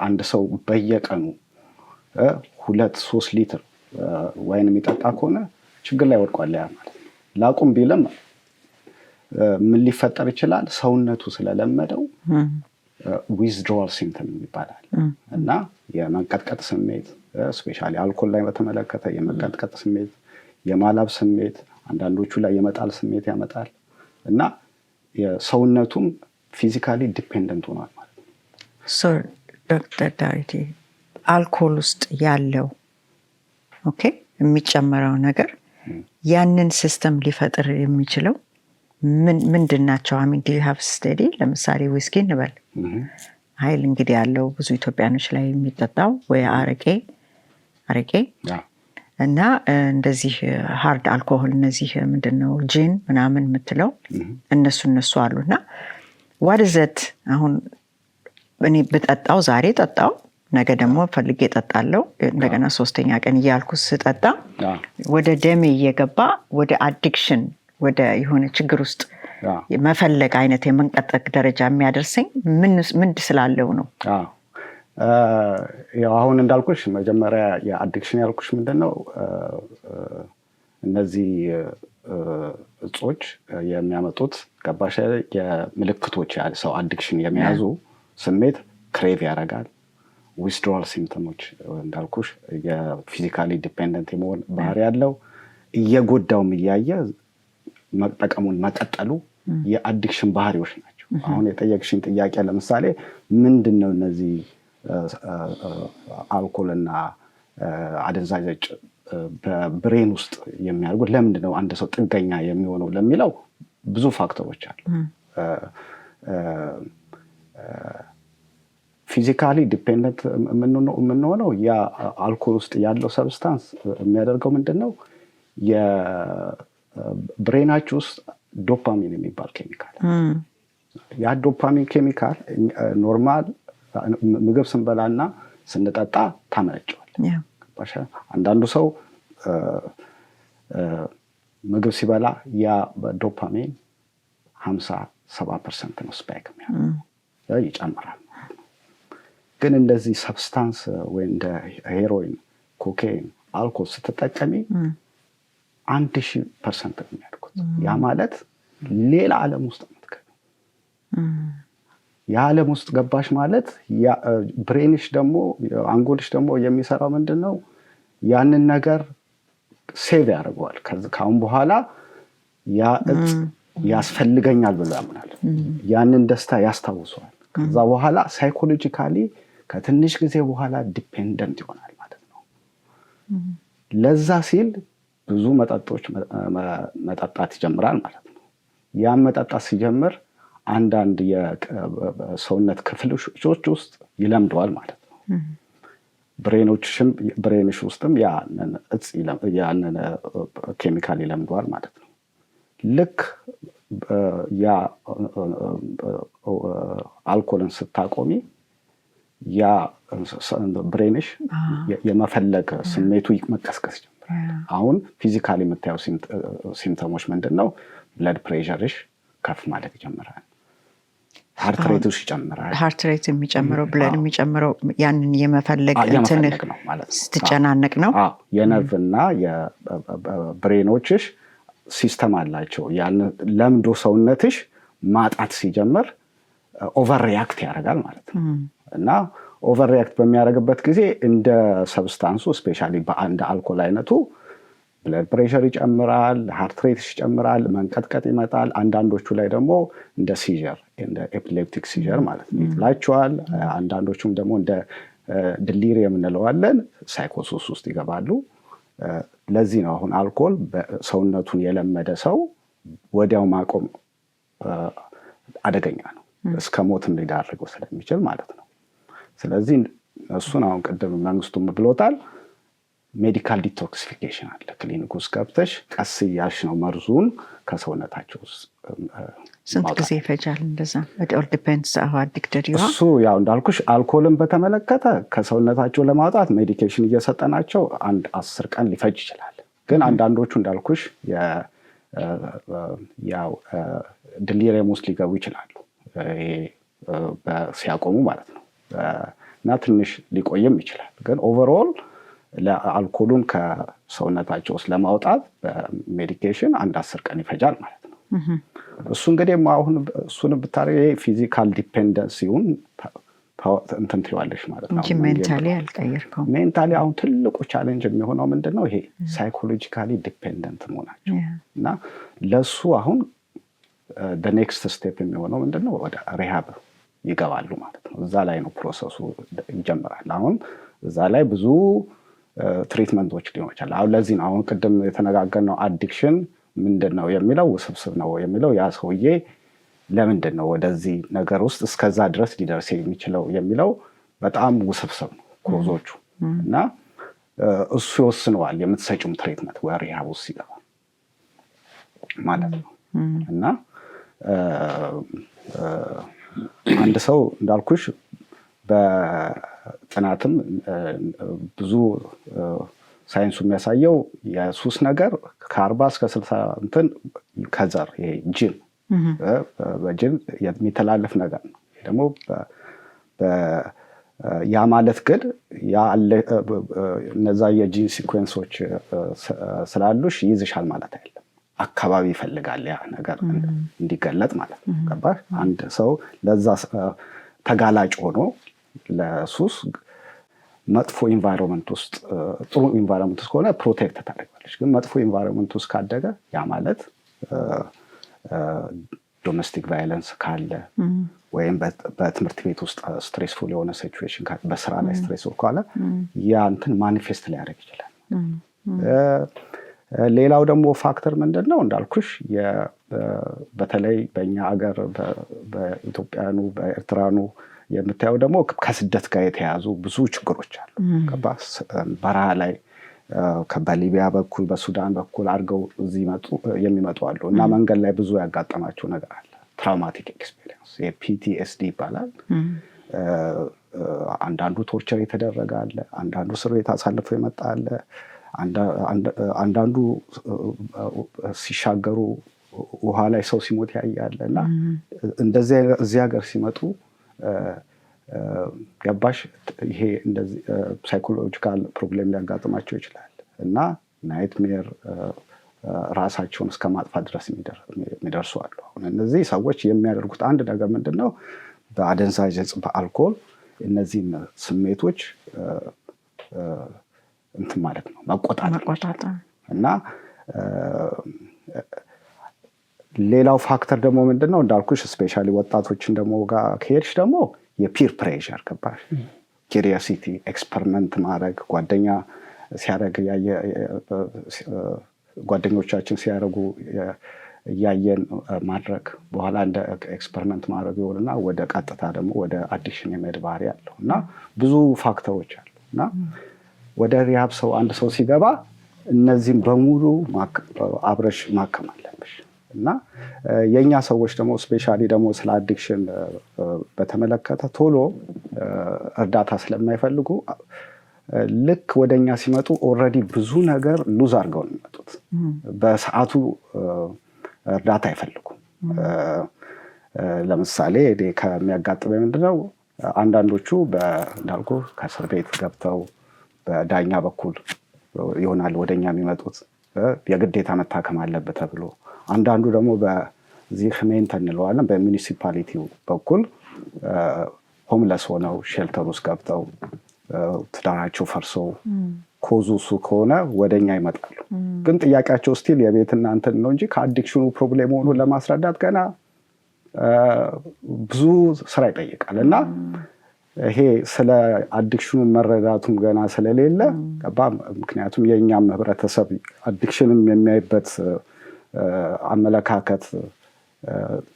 አንድ ሰው በየቀኑ 2-3 ሊትር ወይን የሚጠጣ ከሆነ ችግር ላይ ወድቋል ያ ማለት ላቁም ቢልም ምን ሊፈጠር ይችላል ሰውነቱ ስለለመደው ዊዝድሮዋል ሲምፕተም ይባላል እና የመንቀጥቀጥ ስሜት ስፔሻሊ አልኮል ላይ በተመለከተ የመንቀጥቀጥ ስሜት የማላብ ስሜት አንዳንዶቹ ላይ የመጣል ስሜት ያመጣል እና የሰውነቱም ፊዚካሊ ዲፔንደንት ሆኗል ማለት ነው ሶ ዶክተር ዳዊት አልኮል ውስጥ ያለው ኦኬ የሚጨመረው ነገር ያንን ሲስተም ሊፈጥር የሚችለው ምንድናቸው አሚን ዱ ዩ ሃቭ ስታዲ ለምሳሌ ዊስኪ እንበል ኃይል እንግዲህ ያለው ብዙ ኢትዮጵያኖች ላይ የሚጠጣው ወይ አረቄ እና እንደዚህ ሃርድ አልኮሆል እነዚህ ምንድነው ጂን ምናምን የምትለው እነሱ አሉና what is it አሁን እኔ በጠጣው ዛሬ ጠጣው ነገ ደግሞ ፈልጌ ጠጣለው እንደገና ሶስተኛ ቀን እያልኩ ስጠጣ ወደ ደሜ እየገባ ወደ አዲክሽን ወደ የሆነ ችግር ውስጥ መፈለግ አይነት የመንቀጥቀጥ ደረጃ የሚያደርሰኝ ምን ስላለው ነው ያው አሁን እንዳልኩሽ መጀመሪያ የአዲክሽን ያልኩሽ ምንድነው እነዚህ እጾች የሚያመጡት ገባሽ የምልክቶች ሰው አዲክሽን የሚያዙ ስሜት ክሬቭ ያደርጋል ዊዝድሮዋል ሲምፕተሞች እንዳልኩሽ የፊዚካሊ ዲፔንደንት የመሆን ባህሪ ያለው እየጎዳውም እያየ መጠቀሙን መቀጠሉ የአዲክሽን ባህሪዎች ናቸው አሁን የጠየቅሽኝ ጥያቄ ለምሳሌ ምንድነው እነዚህ አልኮልና አደንዛዥ እጽ በብሬን ውስጥ የሚያደርጉት ለምንድነው አንድ ሰው ጥገኛ የሚሆነው ለሚለው ብዙ ፋክተሮች አሉ ፊዚካሊ ዲፔንደንት የምንሆነው ያ አልኮል ውስጥ ያለው ሰብስታንስ የሚያደርገው ምንድነው የብሬናችሁ ውስጥ ዶፓሚን የሚባል ኬሚካል ያ ዶፓሚን ኬሚካል ኖርማል ምግብ ስንበላና ስንጠጣ ታመነጨዋል አንዳንዱ ሰው ምግብ ሲበላ ያ ዶፓሚን 50-70% ነው ስፓይክ ይጨምራል ግን እንደዚህ ሰብስታንስ ወይ እንደ ሄሮይን ኮኬይን አልኮል ስትጠቀሚ 1000% ነው የሚያድጉት ያ ማለት ሌላ ዓለም ውስጥ የዓለም ውስጥ ገባሽ ማለት ብሬንሽ ደግሞ አንጎልሽ ደግሞ የሚሰራው ምንድነው ያንን ነገር ሴቭ ያደርገዋል ካሁን በኋላ ያ እጽ ያስፈልገኛል ብሎ ያምናል ያንን ደስታ ያስታውሰዋል ከዛ በኋላ ሳይኮሎጂካሊ ከትንሽ ጊዜ በኋላ ዲፔንደንት ይሆናል ማለት ነው ለዛ ሲል ብዙ መጠጦች መጠጣት ይጀምራል ማለት ነው ያን መጠጣት ሲጀምር አንዳንድ የሰውነት ክፍሎች ውስጥ ይለምደዋል ማለት ነው ብሬንሽ ውስጥም ያንን ኬሚካል ይለምደዋል ማለት ነው ልክ ያ አልኮልን ስታቆሚ ያ ብሬንሽ የመፈለግ ስሜቱ መቀስቀስ ጀምራል። አሁን ፊዚካሊ የምታየው ሲምፕተሞች ምንድነው? ብለድ ፕሬሸርሽ ከፍ ማለት ይጀምራል። ሃርት ሬትሽ ይጨምራል። ሃርት ሬት የሚጨምረው ብለድ የሚጨምረው ያንን የመፈለግ እንትንህ ነው ማለት ነው። ስትጨናነቅ ነው። የነርቭና የብሬኖችሽ ሲስተም አላቸው። ያን ለምዶ ሰውነትሽ ማጣት ሲጀምር ኦቨር ሪያክት ያደርጋል ማለት ነው። እና ኦቨር ሪያክት በሚያደርግበት ጊዜ እንደ ሰብስታንሱ ስፔሻሊ በአንድ አልኮል አይነቱ ብለድ ፕሬሸር ይጨምራል፣ ሃርት ሬት ይጨምራል፣ መንቀጥቀጥ ይመጣል። አንዳንዶቹ ላይ ደግሞ እንደ ሲጀር እንደ ኤፒሌፕቲክ ሲጀር ማለት ነው ይጥላቸዋል። አንዳንዶቹም ደግሞ እንደ ድሊሪየም እንለዋለን ሳይኮሲስ ውስጥ ይገባሉ። ለዚህ ነው አሁን አልኮል ሰውነቱን የለመደ ሰው ወዲያው ማቆም አደገኛ ነው፣ እስከ ሞትም ሊዳርገው ስለሚችል ማለት ነው። ስለዚህ እሱን አሁን ቅድም መንግስቱም ብሎታል። ሜዲካል ዲቶክሲፊኬሽን አለ። ክሊኒክ ውስጥ ገብተሽ ቀስ እያልሽ ነው መርዙን ከሰውነታቸው ውስጥ ስንት ጊዜ ይፈጃል? እንደዛ ኦል ዲፔንድስ ሃው አዲክትድ ዩ አር። እሱ ያው እንዳልኩሽ አልኮልን በተመለከተ ከሰውነታቸው ለማውጣት ሜዲኬሽን እየሰጠናቸው 10 ቀን ሊፈጅ ይችላል። ግን አንዳንዶቹ እንዳልኩሽ ያው ድሊሪየም ውስጥ ሊገቡ ይችላሉ ሲያቆሙ ማለት ነው። እና ትንሽ ሊቆይም ይችላል። ግን ኦቨርኦል ለአልኮሉን ከሰውነታቸው ውስጥ ለማውጣት በሜዲኬሽን 10 ቀን ይፈጃል ማለት ነው። እሱ እንግዲህ አሁን እሱን ብታረጊ ፊዚካል ዲፔንደንሲውን እንትን ትይዋለሽ ማለት ነው። ሜንታሊ አልቀየርከውም። ሜንታሊ አሁን ትልቁ ቻሌንጅ የሚሆነው ምንድነው? ይሄ ሳይኮሎጂካሊ ዲፔንደንት መሆናቸው እና ለሱ አሁን ኔክስት ስቴፕ የሚሆነው ምንድነው? ወደ ሪሃብ ይገባሉ ማለት ነው። እዛ ላይ ነው ፕሮሰሱ ይጀምራል። አሁን እዛ ላይ ብዙ ትሪትመንቶች ሊሆን ይችላል። አሁን ለዚህ ነው አሁን ቅድም የተነጋገርነው አዲክሽን ምንድነው የሚለው ውስብስብ ነው የሚለው ያ ሰውዬ ለምንድነው ወደዚህ ነገር ውስጥ እስከዛ ድረስ ሊደርስ የሚችለው የሚለው በጣም ውስብስብ ነው ኮዞቹ እና እሱ ይወስነዋል የምትሰጪውም ትሪትመንት ወይ ሪሃብ ውስጥ ሲገባ ማለት ነው። እና አንድ ሰው እንዳልኩሽ በጥናትም ብዙ ሳይንሱ የሚያሳየው የሱስ ነገር ከ40 እስከ 60 እንትን ከዘር ይሄ ጂን በጂን የሚተላለፍ ነገር ነው። ደግሞ ያ ማለት ግን እነዛ የጂን ሲኩዌንሶች ስላሉሽ ይይዝሻል ማለት አይደለም። አካባቢ ይፈልጋል ያ ነገር እንዲገለጥ ማለት ነው። ገባሽ? አንድ ሰው ለዛ ተጋላጭ ሆኖ ለሱስ መጥፎ ኢንቫይሮንመንት ውስጥ ጥሩ ኢንቫይሮንመንት ውስጥ ከሆነ ፕሮቴክት ታደርጋለች። ግን መጥፎ ኢንቫይሮንመንት ውስጥ ካደገ ያ ማለት ዶሜስቲክ ቫዮለንስ ካለ ወይም በትምህርት ቤት ውስጥ ስትሬስፉል የሆነ ሲቹዌሽን ካለ በስራ ላይ ስትሬስፉል ካለ ያ እንትን ማኒፌስት ሊያደርግ ይችላል። ሌላው ደግሞ ፋክተር ምንድነው እንዳልኩሽ በተለይ በእኛ ሀገር በኢትዮጵያኑ በኤርትራኑ የምታየው ደግሞ ከስደት ጋር የተያዙ ብዙ ችግሮች አሉ። በረሃ ላይ በሊቢያ በኩል በሱዳን በኩል አድርገው እዚህ የሚመጡ አሉ እና መንገድ ላይ ብዙ ያጋጠማቸው ነገር አለ። ትራውማቲክ ኤክስፔሪየንስ የፒቲኤስዲ ይባላል። አንዳንዱ ቶርቸር የተደረገ አለ፣ አንዳንዱ እስር ቤት አሳልፎ የመጣ አለ፣ አንዳንዱ ሲሻገሩ ውሃ ላይ ሰው ሲሞት ያያለ እና እንደዚህ እዚህ ሀገር ሲመጡ ገባሽ ይሄ እንደዚህ ሳይኮሎጂካል ፕሮብሌም ሊያጋጥማቸው ይችላል እና ናይትሜር ራሳቸውን እስከ ማጥፋት ድረስ የሚደርሱ አሉ። አሁን እነዚህ ሰዎች የሚያደርጉት አንድ ነገር ምንድነው? በአደንዛዥ ዕፅ በአልኮል እነዚህን ስሜቶች እንትን ማለት ነው መቆጣጠር እና ሌላው ፋክተር ደግሞ ምንድነው እንዳልኩሽ ስፔሻሊ ወጣቶችን ደግሞ ጋር ከሄድሽ ደግሞ የፒር ፕሬሸር ገባሽ? ኪሪዮሲቲ ኤክስፐሪመንት ማድረግ ጓደኛ ሲያደርግ ጓደኞቻችን ሲያደርጉ እያየን ማድረግ በኋላ እንደ ኤክስፐሪመንት ማድረግ ይሆንና ወደ ቀጥታ ደግሞ ወደ አዲክሽን የመሄድ ባህሪ አለው እና ብዙ ፋክተሮች አሉ እና ወደ ሪሃብ አንድ ሰው ሲገባ እነዚህም በሙሉ አብረሽ ማከም አለብሽ እና የኛ ሰዎች ደግሞ ስፔሻሊ ደግሞ ስለ አዲክሽን በተመለከተ ቶሎ እርዳታ ስለማይፈልጉ ልክ ወደኛ ሲመጡ ኦልሬዲ ብዙ ነገር ሉዝ አድርገው ነው የሚመጡት። በሰዓቱ እርዳታ አይፈልጉም። ለምሳሌ እኔ ከሚያጋጥመኝ ምንድነው አንዳንዶቹ እንዳልኩ ከእስር ቤት ገብተው በዳኛ በኩል ይሆናል ወደኛ የሚመጡት የግዴታ መታከም አለበት ተብሎ፣ አንዳንዱ ደግሞ በዚህ ህሜንት እንለዋለን በሚኒሲፓሊቲው በኩል ሆምለስ ሆነው ሼልተር ውስጥ ገብተው ትዳራቸው ፈርሶ ኮዙ እሱ ከሆነ ወደኛ ይመጣሉ። ግን ጥያቄያቸው ስቲል የቤትና እንትን ነው እንጂ ከአዲክሽኑ ፕሮብሌም ሆኑን ለማስረዳት ገና ብዙ ስራ ይጠይቃል። እና ይሄ ስለ አዲክሽኑ መረዳቱም ገና ስለሌለ ምክንያቱም የእኛም ህብረተሰብ አዲክሽንም የሚያይበት አመለካከት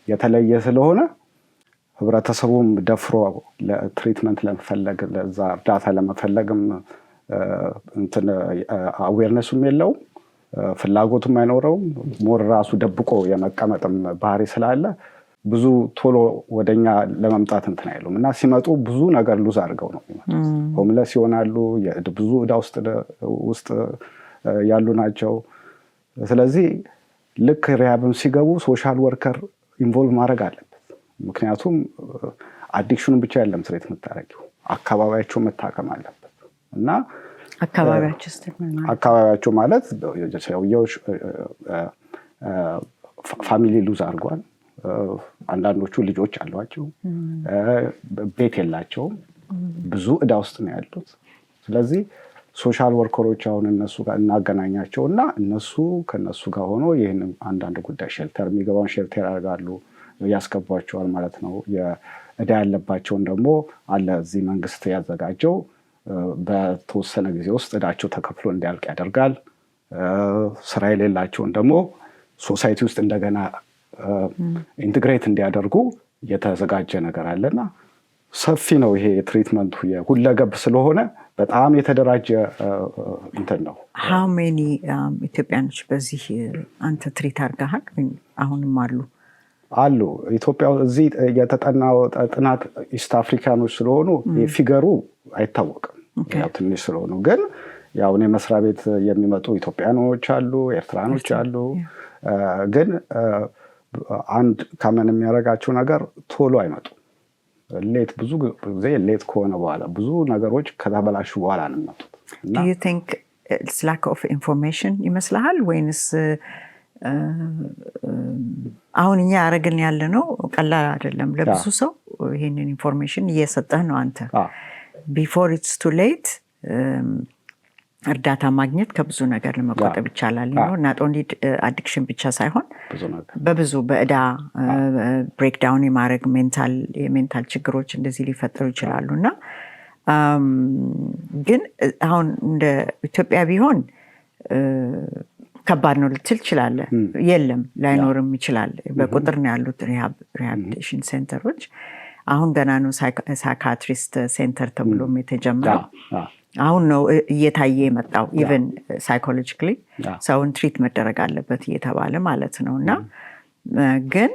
የተለየ ስለሆነ ህብረተሰቡም ደፍሮ ለትሪትመንት ለመፈለግ ለዛ እርዳታ ለመፈለግም እንትን አዌርነሱም የለውም፣ ፍላጎቱም አይኖረውም። ሞር ራሱ ደብቆ የመቀመጥም ባህሪ ስላለ ብዙ ቶሎ ወደኛ ለመምጣት እንትን አይሉም። እና ሲመጡ ብዙ ነገር ሉዝ አድርገው ነው የሚመጡት። ሆምለስ ይሆናሉ፣ ብዙ ዕዳ ውስጥ ያሉ ናቸው። ስለዚህ ልክ ሪሃብም ሲገቡ ሶሻል ወርከር ኢንቮልቭ ማድረግ አለበት። ምክንያቱም አዲክሽኑን ብቻ ያለም ትሬት የምታደርጊው አካባቢያቸው መታከም አለበት። እና አካባቢያቸው ማለት ሰውየው ፋሚሊ ሉዝ አድርጓል። አንዳንዶቹ ልጆች አሏቸው፣ ቤት የላቸውም፣ ብዙ ዕዳ ውስጥ ነው ያሉት። ስለዚህ ሶሻል ወርከሮች አሁን እነሱ ጋር እናገናኛቸው እና እነሱ ከነሱ ጋር ሆኖ ይህንን አንዳንድ ጉዳይ ሼልተር የሚገባውን ሼልተር ያደርጋሉ፣ ያስገቧቸዋል ማለት ነው። የዕዳ ያለባቸውን ደግሞ አለ እዚህ መንግስት ያዘጋጀው በተወሰነ ጊዜ ውስጥ ዕዳቸው ተከፍሎ እንዲያልቅ ያደርጋል። ስራ የሌላቸውን ደግሞ ሶሳይቲ ውስጥ እንደገና ኢንትግሬት እንዲያደርጉ የተዘጋጀ ነገር አለና ሰፊ ነው ይሄ ትሪትመንቱ። ሁለገብ ስለሆነ በጣም የተደራጀ እንትን ነው። how many ኢትዮጵያኖች በዚህ አንተ ትሪት አድርገሃል? አሁንም አሉ ኢትዮጵያ እዚህ የተጠናው ጥናት ኢስት አፍሪካኖች ስለሆኑ ፊገሩ አይታወቅም፣ ያው ትንሽ ስለሆኑ። ግን ያው እኔ መስሪያ ቤት የሚመጡ ኢትዮጵያኖች አሉ፣ ኤርትራኖች አሉ። ግን አንድ ካመን የሚያደርጋቸው ነገር ቶሎ አይመጡም። ሌት ብዙ ጊዜ ሌት ከሆነ በኋላ ብዙ ነገሮች ከተበላሹ በኋላ ነው የሚመጡት። Do you think it's lack of information ይመስልሃል ወይንስ አሁን እኛ ያደረግን ያለ ነው ቀላል አይደለም ለብዙ ሰው ይሄንን ኢንፎርሜሽን እየሰጠህ ነው አንተ። before it's too late እርዳታ ማግኘት ከብዙ ነገር ለመቆጠብ ይቻላል ነው። not only addiction ብቻ ሳይሆን በብዙ በዕዳ ብሬክዳውን የማድረግ ሜንታል ችግሮች እንደዚህ ሊፈጠሩ ይችላሉና ግን አሁን እንደ ኢትዮጵያ ቢሆን ከባድ ነው ልትል ትችላለህ። የለም ላይኖርም ይችላል። በቁጥር ነው ያሉት ሪሃቢሊቴሽን ሴንተሮች። አሁን ገና ነው ሳይካትሪስት ሴንተር ተብሎም የተጀመረው። አሁን ነው እየታየ የመጣው። ኢቨን ሳይኮሎጂካሊ ሰውን ትሪት መደረግ አለበት እየተባለ ማለት ነው። እና ግን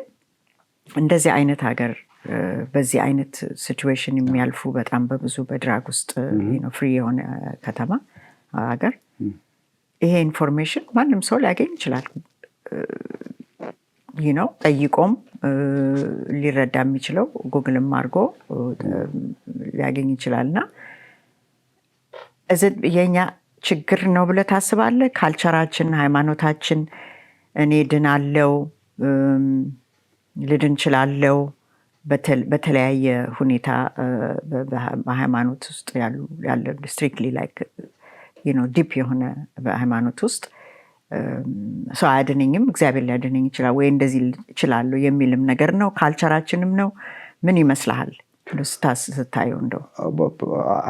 እንደዚህ አይነት ሀገር በዚህ አይነት ሲቹዌሽን የሚያልፉ በጣም በብዙ በድራግ ውስጥ ፍሪ የሆነ ከተማ ሀገር ይሄ ኢንፎርሜሽን ማንም ሰው ሊያገኝ ይችላል። ነው ጠይቆም ሊረዳ የሚችለው ጉግልም አድርጎ ሊያገኝ ይችላልና እዚህ የኛ ችግር ነው ብለህ ታስባለህ? ካልቸራችን፣ ሃይማኖታችን እኔ ድናለው ልድን እችላለሁ በተለያየ ሁኔታ በሃይማኖት ውስጥ ያለ ስትሪክትሊ ላይክ ዲፕ የሆነ በሃይማኖት ውስጥ ሰው አያድነኝም እግዚአብሔር ሊያድነኝ ይችላል ወይ እንደዚህ ይችላል የሚልም ነገር ነው። ካልቸራችንም ነው። ምን ይመስልሃል ስታየው? እንደው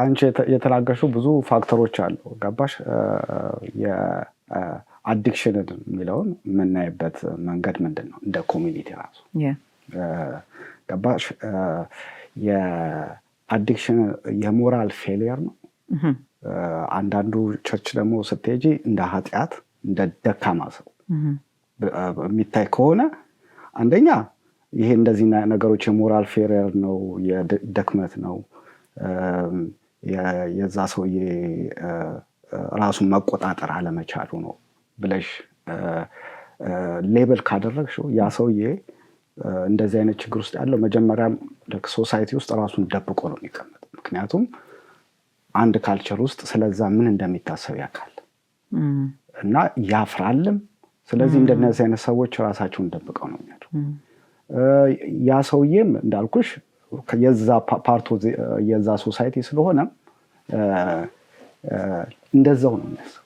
አንቺ የተናገርሽው ብዙ ፋክተሮች አሉ። ገባሽ? የአዲክሽንን የሚለውን የምናይበት መንገድ ምንድን ነው? እንደ ኮሚኒቲ ራሱ ገባሽ? የአዲክሽን የሞራል ፌሊየር ነው። አንዳንዱ ቸርች ደግሞ ስትሄጂ እንደ ኃጢአት እንደ ደካማ ሰው የሚታይ ከሆነ አንደኛ ይሄ እንደዚህ ነገሮች የሞራል ፌሊየር ነው፣ የድክመት ነው። የዛ ሰውዬ ራሱን መቆጣጠር አለመቻሉ ነው ብለሽ ሌብል ካደረግሽው ያ ሰውዬ እንደዚህ አይነት ችግር ውስጥ ያለው መጀመሪያም ሶሳይቲ ውስጥ ራሱን ደብቆ ነው የሚቀመጠው። ምክንያቱም አንድ ካልቸር ውስጥ ስለዛ ምን እንደሚታሰብ ያውቃል እና ያፍራልም። ስለዚህ እንደነዚህ አይነት ሰዎች ራሳቸውን ደብቀው ነው የሚያዱ። ያ ሰውዬም እንዳልኩሽ የዛ ፓርቶ የዛ ሶሳይቲ ስለሆነ እንደዛው ነው የሚያስበው።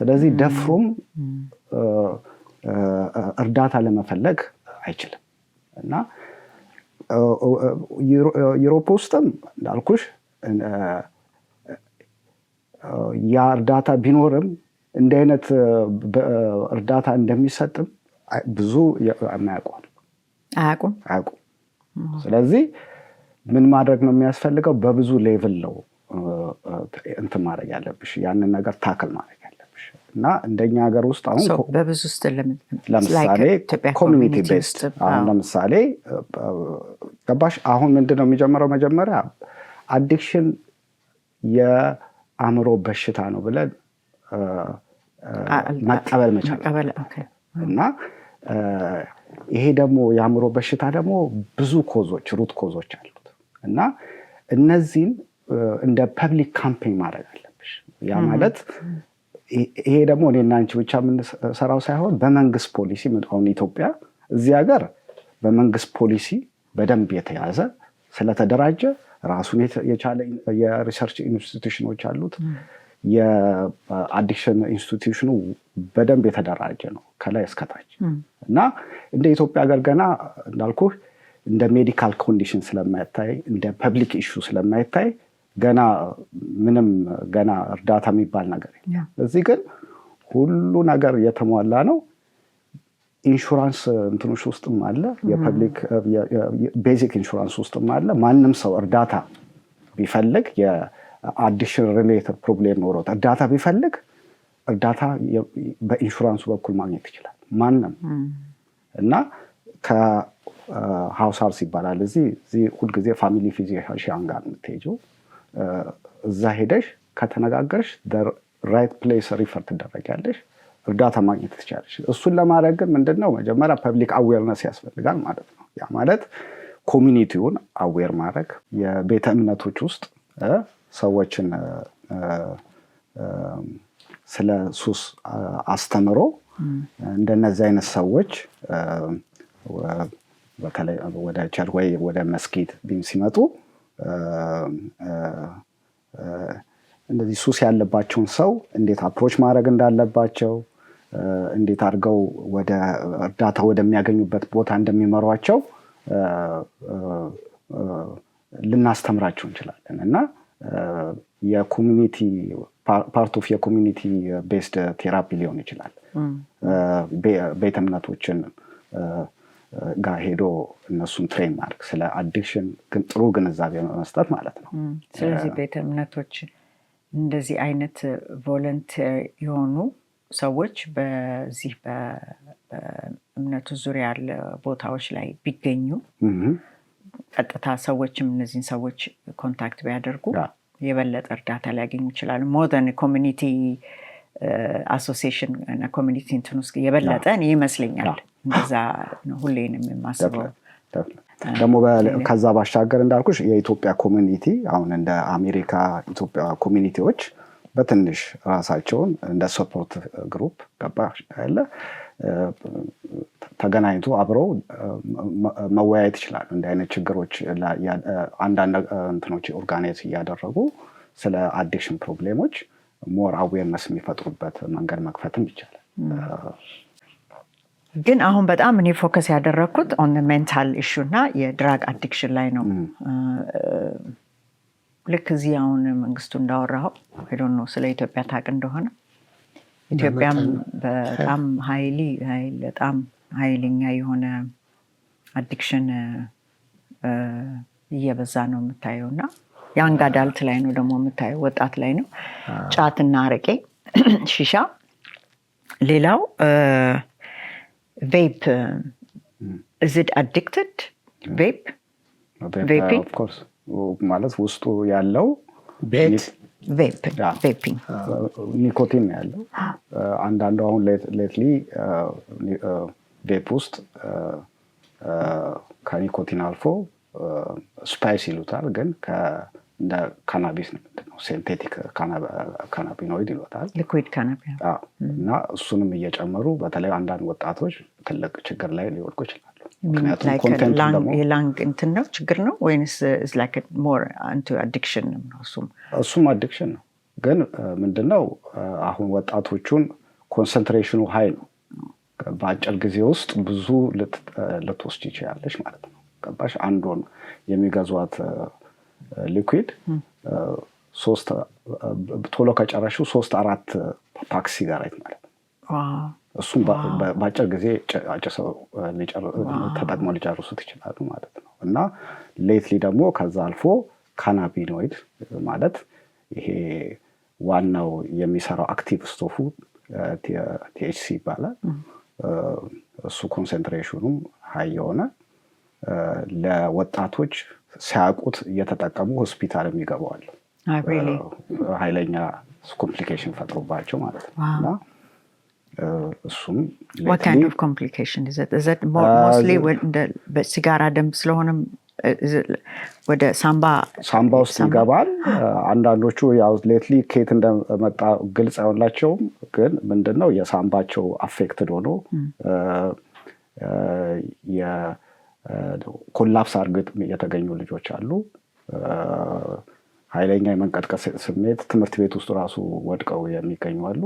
ስለዚህ ደፍሮም እርዳታ ለመፈለግ አይችልም እና ዩሮፕ ውስጥም እንዳልኩሽ ያ እርዳታ ቢኖርም እንደ አይነት እርዳታ እንደሚሰጥም ብዙ አያውቁም። ስለዚህ ምን ማድረግ ነው የሚያስፈልገው? በብዙ ሌቭል ነው እንትን ማድረግ ያለብሽ፣ ያንን ነገር ታክል ማድረግ ያለብሽ እና እንደኛ ሀገር ውስጥ አሁን በብዙ ውስጥ ለምሳሌ ኮሚኒቲ ቤስድ አሁን ለምሳሌ ገባሽ? አሁን ምንድነው የሚጀምረው? መጀመሪያ አዲክሽን የአእምሮ በሽታ ነው ብለን መቀበል መቻል እና ይሄ ደግሞ የአእምሮ በሽታ ደግሞ ብዙ ሩት ኮዞች አሉት እና እነዚህን እንደ ፐብሊክ ካምፔን ማድረግ አለብሽ። ያ ማለት ይሄ ደግሞ እኔና አንቺ ብቻ የምንሰራው ሳይሆን በመንግስት ፖሊሲ፣ አሁን ኢትዮጵያ እዚህ ሀገር በመንግስት ፖሊሲ በደንብ የተያዘ ስለተደራጀ ራሱን የቻለ የሪሰርች ኢንስቲትዩሽኖች አሉት። የአዲክሽን ኢንስቲትዩሽኑ በደንብ የተደራጀ ነው ከላይ እስከታች እና እንደ ኢትዮጵያ ሀገር ገና እንዳልኩ እንደ ሜዲካል ኮንዲሽን ስለማይታይ እንደ ፐብሊክ ኢሹ ስለማይታይ ገና ምንም ገና እርዳታ የሚባል ነገር የለም። እዚህ ግን ሁሉ ነገር የተሟላ ነው። ኢንሹራንስ እንትኖች ውስጥም አለ፣ የፐብሊክ ቤዚክ ኢንሹራንስ ውስጥም አለ። ማንም ሰው እርዳታ ቢፈልግ የአዲክሽን ሪሌትድ ፕሮብሌም ኖሮት እርዳታ ቢፈልግ እርዳታ በኢንሹራንሱ በኩል ማግኘት ይችላል ማንም እና ከሃውስሃርስ ይባላል እዚህ ሁልጊዜ ፋሚሊ ፊዚሽያን ጋር የምትሄጂው እዛ ሄደሽ ከተነጋገርሽ ራይት ፕሌስ ሪፈር ትደረጊያለሽ፣ እርዳታ ማግኘት ትችላለሽ። እሱን ለማድረግ ግን ምንድነው መጀመሪያ ፐብሊክ አዌርነስ ያስፈልጋል ማለት ነው። ያ ማለት ኮሚኒቲውን አዌር ማድረግ፣ የቤተ እምነቶች ውስጥ ሰዎችን ስለ ሱስ አስተምሮ እንደነዚህ አይነት ሰዎች በተለይ ወደ ቸርች ወይ ወደ መስጊድ ሲመጡ እንደዚህ ሱስ ያለባቸውን ሰው እንዴት አፕሮች ማድረግ እንዳለባቸው፣ እንዴት አድርገው ወደ እርዳታ ወደሚያገኙበት ቦታ እንደሚመሯቸው ልናስተምራቸው እንችላለን እና የኮሚኒቲ ፓርት ኦፍ የኮሚኒቲ ቤስድ ቴራፒ ሊሆን ይችላል። ቤተ እምነቶችን ጋር ሄዶ እነሱን ትሬን ማድረግ ስለ አዲክሽን ጥሩ ግንዛቤ መስጠት ማለት ነው። ስለዚህ ቤተ እምነቶች እንደዚህ አይነት ቮለንቲር የሆኑ ሰዎች በዚህ በእምነቱ ዙሪያ ያለ ቦታዎች ላይ ቢገኙ ቀጥታ ሰዎችም እነዚህን ሰዎች ኮንታክት ቢያደርጉ የበለጠ እርዳታ ሊያገኙ ይችላሉ። ሞደርን ኮሚኒቲ አሶሲዬሽን እና ኮሚኒቲ እንትን ውስጥ የበለጠ ይመስለኛል። እንደዛ ነው ሁሌንም የማስበው። ደግሞ ከዛ ባሻገር እንዳልኩሽ የኢትዮጵያ ኮሚኒቲ አሁን እንደ አሜሪካ ኢትዮጵያ ኮሚኒቲዎች በትንሽ ራሳቸውን እንደ ሰፖርት ግሩፕ ገባሽ ያለ ተገናኝቶ አብረው መወያየት ይችላሉ። እንደ አይነት ችግሮች አንዳንድ እንትኖች ኦርጋናይዝ እያደረጉ ስለ አዲክሽን ፕሮብሌሞች ሞር አዌርነስ የሚፈጥሩበት መንገድ መክፈትም ይቻላል። ግን አሁን በጣም እኔ ፎከስ ያደረግኩት ኦን ሜንታል ኢሹ እና የድራግ አዲክሽን ላይ ነው። ልክ እዚህ አሁን መንግስቱ እንዳወራው ሄዶን ነው ስለ ኢትዮጵያ ታውቅ እንደሆነ ኢትዮጵያም በጣም በጣም ኃይለኛ የሆነ አዲክሽን እየበዛ ነው የምታየው እና ያንግ አዳልት ላይ ነው ደግሞ የምታየው፣ ወጣት ላይ ነው። ጫትና አረቄ፣ ሺሻ፣ ሌላው ቬፕ is it addicted? Vape? Vaping? Of course. ማለት ውስጡ ያለው ቤት ቬፒንግ ኒኮቲን ነው ያለው። አንዳንዱ አሁን ሌትሊ ቬፕ ውስጥ ከኒኮቲን አልፎ ስፓይስ ይሉታል፣ ግን እንደ ካናቢስ ነው፣ ሴንቴቲክ ካናቢኖይድ ይሉታል፣ ሊኩዊድ ካናቢኖይድ እና እሱንም እየጨመሩ በተለይ አንዳንድ ወጣቶች ትልቅ ችግር ላይ ሊወድቁ ይችላሉ። የላንግ እንትን ነው ችግር ነው ወይንስ ሞር አዲክሽን ነው? እሱም አዲክሽን ነው፣ ግን ምንድነው አሁን ወጣቶቹን ኮንሰንትሬሽኑ ሀይ ነው። በአጭር ጊዜ ውስጥ ብዙ ልትወስድ ይችላለች ማለት ነው። ገባሽ? አንዱን የሚገዟት ሊኩዊድ ቶሎ ከጨረሽው 3-4 ፓክ ሲጋሬት ማለት ነው። እሱም በአጭር ጊዜ አጭሰው ተጠቅመው ሊጨርሱት ይችላሉ ማለት ነው። እና ሌትሊ ደግሞ ከዛ አልፎ ካናቢኖይድ ማለት ይሄ ዋናው የሚሰራው አክቲቭ ስቶፉ ቲኤችሲ ይባላል። እሱ ኮንሰንትሬሽኑም ሀይ የሆነ ለወጣቶች ሳያውቁት እየተጠቀሙ ሆስፒታልም ይገባዋል። ኃይለኛ ኮምፕሊኬሽን ፈጥሮባቸው ማለት ነው። እና እሱም what kind of complication is it mostly በሲጋራ ደም ስለሆነም ወደ ሳምባ ውስጥ ይገባል። አንዳንዶቹ ያው ሌትሊ ኬት እንደመጣ ግልጽ አይሆንላቸውም፣ ግን ምንድነው የሳምባቸው አፌክትድ ሆኖ ኮላፕስ አድርገው የተገኙ ልጆች አሉ። ኃይለኛ የመንቀጥቀጥ ስሜት ትምህርት ቤት ውስጥ ራሱ ወድቀው የሚገኙ አሉ።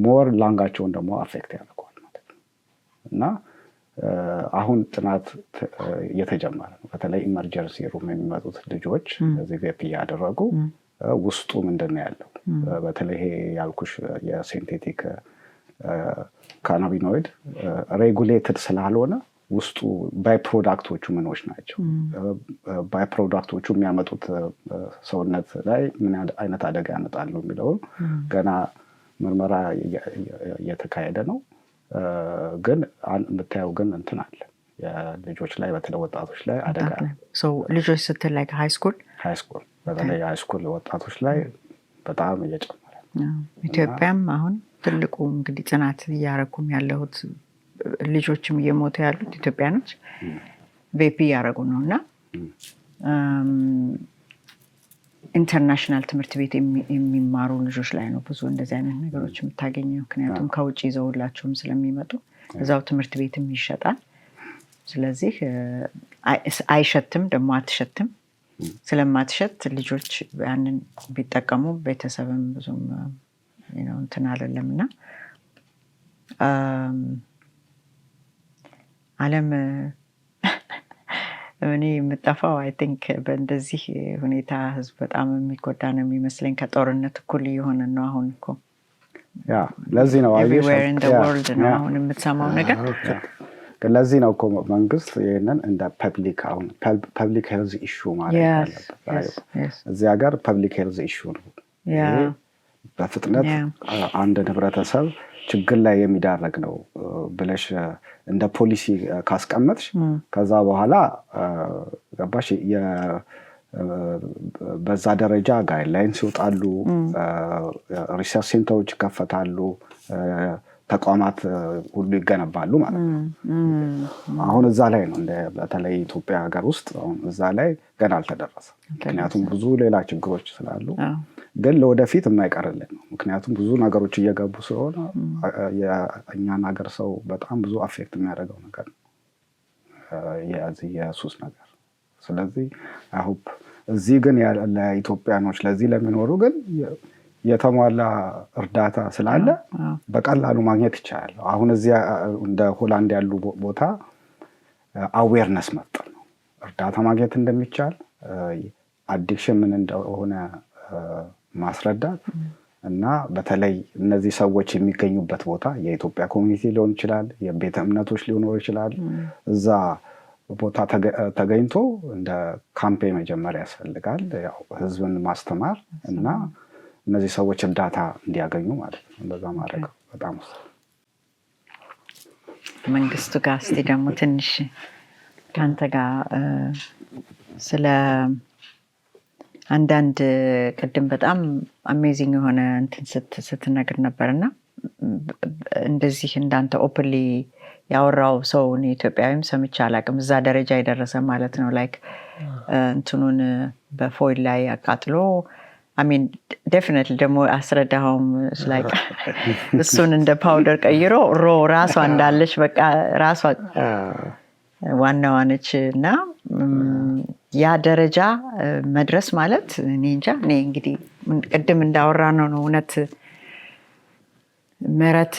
ሞር ላንጋቸውን ደግሞ አፌክት ያደርገዋል ማለት ነው። እና አሁን ጥናት እየተጀመረ ነው። በተለይ ኢመርጀንሲ ሩም የሚመጡት ልጆች እዚህ ቬፕ እያደረጉ ውስጡ ምንድን ነው ያለው፣ በተለይ ይሄ ያልኩሽ የሲንቴቲክ ካናቢኖይድ ሬጉሌትድ ስላልሆነ ውስጡ ባይ ፕሮዳክቶቹ ምኖች ናቸው። ባይ ፕሮዳክቶቹ የሚያመጡት ሰውነት ላይ ምን አይነት አደጋ ያመጣሉ የሚለውን ገና ምርመራ እየተካሄደ ነው። ግን የምታየው ግን እንትን አለ የልጆች ላይ በተለይ ወጣቶች ላይ አደጋ ልጆች ስትል ላይ ሃይስኩል በተለይ ሃይስኩል ወጣቶች ላይ በጣም እየጨመረ ነው። ኢትዮጵያም አሁን ትልቁ እንግዲህ ጥናት እያረኩም ያለሁት ልጆችም እየሞቱ ያሉት ኢትዮጵያኖች ቬፕ እያረጉ ነው። እና ኢንተርናሽናል ትምህርት ቤት የሚማሩ ልጆች ላይ ነው ብዙ እንደዚህ አይነት ነገሮች የምታገኘው። ምክንያቱም ከውጭ ይዘውላቸውም ስለሚመጡ እዛው ትምህርት ቤትም ይሸጣል። ስለዚህ አይሸትም ደግሞ አትሸትም። ስለማትሸት ልጆች ያንን ቢጠቀሙ ቤተሰብም ብዙም እንትን አይደለም። እና ዓለም እኔ የምጠፋው አይ ቲንክ በእንደዚህ ሁኔታ ህዝብ በጣም የሚጎዳ ነው የሚመስለኝ። ከጦርነት እኩል የሆነ ነው አሁን እኮ። ለዚህ ነው everywhere in the world ነው አሁን የምትሰማው ነገር። ለዚህ ነው እኮ መንግስት ይሄንን እንደ ፐብሊክ ሄልዝ ኢሹ ማለት ያለበት። እዚህ ሀገር ፐብሊክ ሄልዝ ኢሹ ነው። በፍጥነት አንድ ህብረተሰብ ችግር ላይ የሚዳረግ ነው ብለሽ እንደ ፖሊሲ ካስቀመጥሽ ከዛ በኋላ ገባሽ በዛ ደረጃ ጋይድላይንስ ይወጣሉ፣ ሪሰርች ሴንተሮች ይከፈታሉ፣ ተቋማት ሁሉ ይገነባሉ ማለት ነው። አሁን እዛ ላይ ነው በተለይ ኢትዮጵያ ሀገር ውስጥ አሁን እዛ ላይ ገና አልተደረሰም። ምክንያቱም ብዙ ሌላ ችግሮች ስላሉ፣ ግን ለወደፊት የማይቀርልን ነው። ምክንያቱም ብዙ ነገሮች እየገቡ ስለሆነ የእኛን ሀገር ሰው በጣም ብዙ አፌክት የሚያደርገው ነገር ነው የሱስ ነገር። ስለዚህ አሁን እዚህ ግን ለኢትዮጵያኖች ለዚህ ለሚኖሩ ግን የተሟላ እርዳታ ስላለ በቀላሉ ማግኘት ይቻላል። አሁን እዚህ እንደ ሆላንድ ያሉ ቦታ አዌርነስ መፍጠር ነው፣ እርዳታ ማግኘት እንደሚቻል፣ አዲክሽን ምን እንደሆነ ማስረዳት እና በተለይ እነዚህ ሰዎች የሚገኙበት ቦታ የኢትዮጵያ ኮሚኒቲ ሊሆን ይችላል፣ የቤተ እምነቶች ሊሆኑ ይችላል። እዛ ቦታ ተገኝቶ እንደ ካምፔን መጀመር ያስፈልጋል። ያው ህዝብን ማስተማር እና እነዚህ ሰዎች እርዳታ እንዲያገኙ ማለት ነው። እንደዛ ማድረግ በጣም መንግስቱ ጋር እስቲ ደግሞ ትንሽ ከአንተ ጋር ስለ አንዳንድ ቅድም በጣም አሜዚንግ የሆነ እንትን ስትነግር ነበርና እንደዚህ እንዳንተ ኦፕንሊ ያወራው ሰው እኔ ኢትዮጵያዊም ሰምቼ አላውቅም። እዛ ደረጃ የደረሰ ማለት ነው። ላይክ እንትኑን በፎይል ላይ አቃጥሎ አሚን ዴፊኒትሊ ደግሞ አስረዳኸውም ላይክ እሱን እንደ ፓውደር ቀይሮ ራሷ እንዳለች በቃ ራሷ ዋናዋ ነች እና ያ ደረጃ መድረስ ማለት እኔ እንጃ። እኔ እንግዲህ ቅድም እንዳወራ ነው እውነት ምሕረት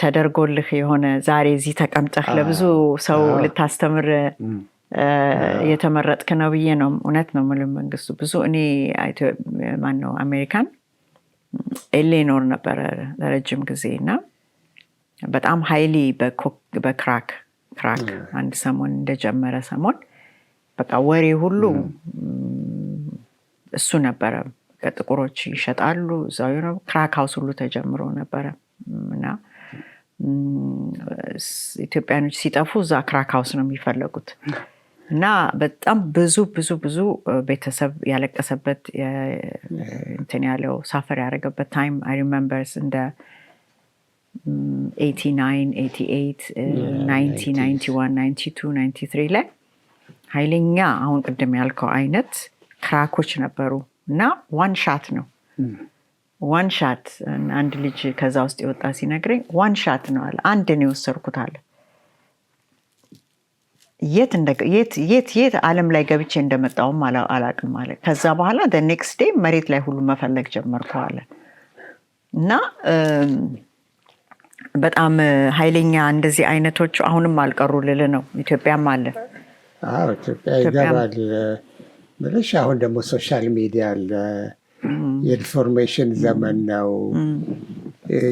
ተደርጎልህ የሆነ ዛሬ እዚህ ተቀምጠህ ለብዙ ሰው ልታስተምር የተመረጥክ ነው ብዬ ነው። እውነት ነው የምልህ መንግስቱ። ብዙ እኔ ማነው አሜሪካን ኤሌ ኖር ነበረ ለረጅም ጊዜ እና በጣም ሀይሊ በክራክ አንድ ሰሞን እንደጀመረ ሰሞን በቃ ወሬ ሁሉ እሱ ነበረ። ጥቁሮች ይሸጣሉ እዛው ነው። ክራክ ሃውስ ሁሉ ተጀምሮ ነበረ እና ኢትዮጵያኖች ሲጠፉ እዛ ክራክ ሃውስ ነው የሚፈለጉት እና በጣም ብዙ ቤተሰብ ያለቀሰበት እንትን ያለው ሳፈር ያደረገበት ታይም አይ ሪሜምበርስ እንደ 89 88 90 91 92 93 ላይ ኃይለኛ አሁን ቅድም ያልከው አይነት ክራኮች ነበሩ እና ዋን ሻት ነው ዋን ሻት። አንድ ልጅ ከዛ ውስጥ የወጣ ሲነግረኝ ዋን ሻት ነው አለ። አንድ ነው የወሰድኩት አለ። የት ዓለም ላይ ገብቼ እንደመጣውም አላቅም አለ። ከዛ በኋላ the next day መሬት ላይ ሁሉ መፈለግ ጀመርኩ አለ እና በጣም ኃይለኛ እንደዚህ አይነቶቹ አሁንም አልቀሩ ልል ነው። ኢትዮጵያም አለ። ኢትዮጵያ ይገባል ብለሽ አሁን ደግሞ ሶሻል ሚዲያ አለ። የኢንፎርሜሽን ዘመን ነው።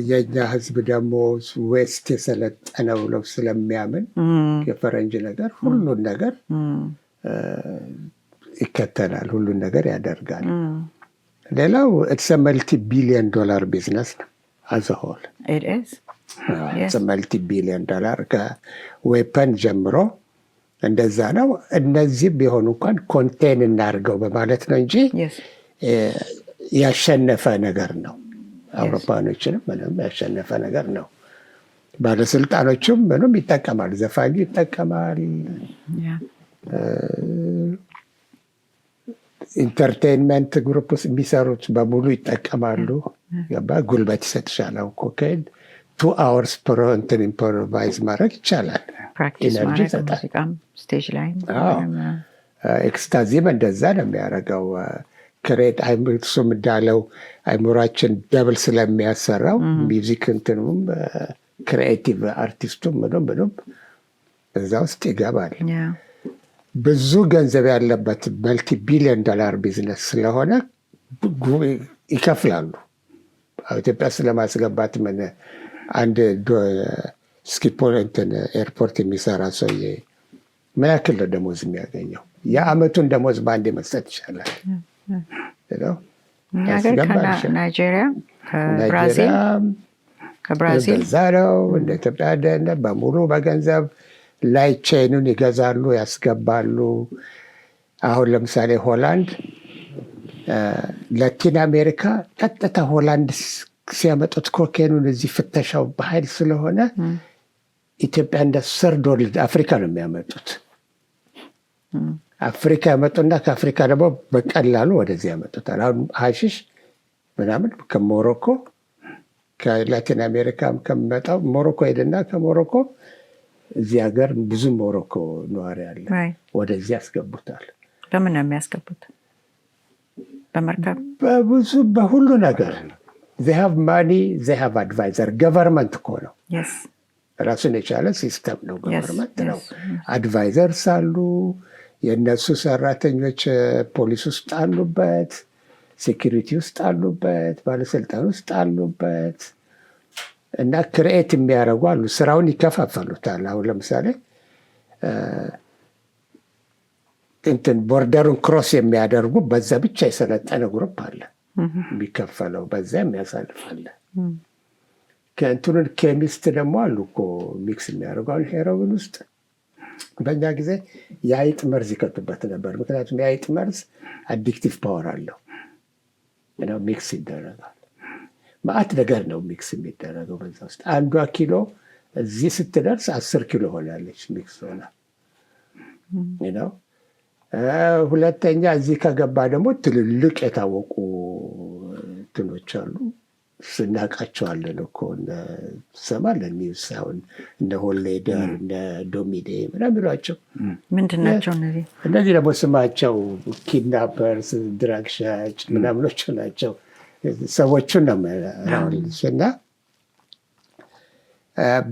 የኛ ህዝብ ደግሞ ዌስት የሰለጠነ ብለው ስለሚያምን የፈረንጅ ነገር ሁሉን ነገር ይከተላል፣ ሁሉን ነገር ያደርጋል። ሌላው it's a multi-billion-dollar business ነው as a whole. It is. It's a multi-billion-dollar ከዌፐን ጀምሮ እንደዛ ነው። እነዚህ ቢሆኑ እንኳን ኮንቴን እናድርገው በማለት ነው እንጂ ያሸነፈ ነገር ነው። አውሮፓኖችንም ምንም ያሸነፈ ነገር ነው። ባለስልጣኖችም ምንም ይጠቀማል፣ ዘፋኙ ይጠቀማል፣ ኢንተርቴንመንት ግሩፕ ውስጥ የሚሰሩት በሙሉ ይጠቀማሉ። ጉልበት ይሰጥሻል። ኮካይን 2 hours እንትን ኢምፕሮቫይዝ ማድረግ ይቻላል። ኢነርጂ ይሰጣል። ስቴጅ ላይ ኤክስታዚም እንደዛ ነው የሚያደርገው። ክሬት እሱም እንዳለው አይምሯችን ደብል ስለሚያሰራው ሚውዚክ እንትኑም ክሪኤቲቭ አርቲስቱም ምንም እዛ ውስጥ ይገባል። ብዙ ገንዘብ ያለበት multi-billion-dollar ቢዝነስ ስለሆነ ይከፍላሉ። ኢትዮጵያ ስለማስገባት ምን አንድ ስኪፖል እንትን ኤርፖርት የሚሰራ ሰውዬ ምን ያክል ነው ደሞዝ የሚያገኘው? የአመቱን ደሞዝ በአንዴ መስጠት ይቻላል። ናይጄሪያ ከብራዚል በዛ ነው። እንደ ኢትዮጵያ ደነ በሙሉ በገንዘብ ላይ ቼኑን ይገዛሉ፣ ያስገባሉ። አሁን ለምሳሌ ሆላንድ ላቲን አሜሪካ ቀጥታ ሆላንድ ሲያመጡት ኮኬኑን እዚህ ፍተሻው በኃይል ስለሆነ ኢትዮጵያ እንደ ሰርድ ወርልድ አፍሪካ ነው የሚያመጡት። አፍሪካ ያመጡና ከአፍሪካ ደግሞ በቀላሉ ወደዚህ ያመጡታል። አሁን ሀሺሽ ምናምን ከሞሮኮ ከላቲን አሜሪካም ከሚመጣው ሞሮኮ ሄድና ከሞሮኮ እዚህ ሀገር ብዙ ሞሮኮ ነዋሪ አለ፣ ወደዚህ ያስገቡታል። በምን ነው የሚያስገቡት? በመርከብ በብዙ በሁሉ ነገር they have money, they have advisor። ገቨርንመንት እኮ ነው ራሱን የቻለ ሲስተም ነው። ገቨርንመንት ነው። አድቫይዘርስ አሉ። የእነሱ ሰራተኞች ፖሊስ ውስጥ አሉበት፣ ሴኪሪቲ ውስጥ አሉበት፣ ባለስልጣን ውስጥ አሉበት እና ክሬኤት የሚያደርጉ አሉ። ስራውን ይከፋፈሉታል። አሁን ለምሳሌ እንትን ቦርደሩን ክሮስ የሚያደርጉ በዛ ብቻ የሰለጠነ ግሩፕ አለ የሚከፈለው፣ በዛ የሚያሳልፋለ። ከእንትኑን ኬሚስት ደግሞ አሉ እኮ ሚክስ የሚያደርጉ አሁን ሄሮዊን ውስጥ በእኛ ጊዜ የአይጥ መርዝ ይከቱበት ነበር። ምክንያቱም የአይጥ መርዝ አዲክቲቭ ፓወር አለው። ሚክስ ይደረጋል። ማአት ነገር ነው ሚክስ የሚደረገው በዛ ውስጥ። አንዷ ኪሎ እዚህ ስትደርስ 10 ኪሎ ሆናለች ሚክስ ሆና። ሁለተኛ እዚህ ከገባ ደግሞ ትልልቅ የታወቁ እንትኖች አሉ። ስናቃቸዋለን እኮ ሰማለን ኒውስ አሁን እነ ሆሌደር እነ ዶሚዴ ምናምን ይሏቸው። ምንድን ናቸው እነዚህ? እነዚህ ደግሞ ስማቸው ኪድናፐርስ፣ ድራግ ሻጭ ምናምኖች ናቸው። ሰዎቹን ነው እና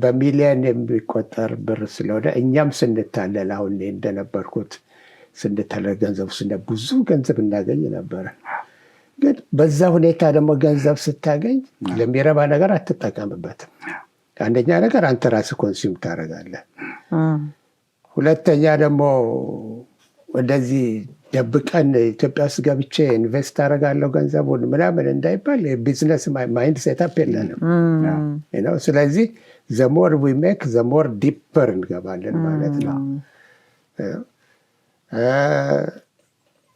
በሚሊዮን የሚቆጠር ብር ስለሆነ እኛም ስንታለል አሁን እንደነበርኩት ስንታለል ገንዘቡ ብዙ ገንዘብ እናገኝ ነበረ። ግን በዛ ሁኔታ ደግሞ ገንዘብ ስታገኝ ለሚረባ ነገር አትጠቀምበትም። አንደኛ ነገር አንተ ራስህ ኮንሱም ታደርጋለህ። ሁለተኛ ደግሞ እንደዚህ ደብቀን ኢትዮጵያ ውስጥ ገብቼ ኢንቨስት አደርጋለሁ ገንዘቡን ምናምን እንዳይባል የቢዝነስ ማይንድ ሴታፕ የለንም። ስለዚህ ዘሞር ዊ ሜክ ዘሞር ዲፐር እንገባለን ማለት ነው።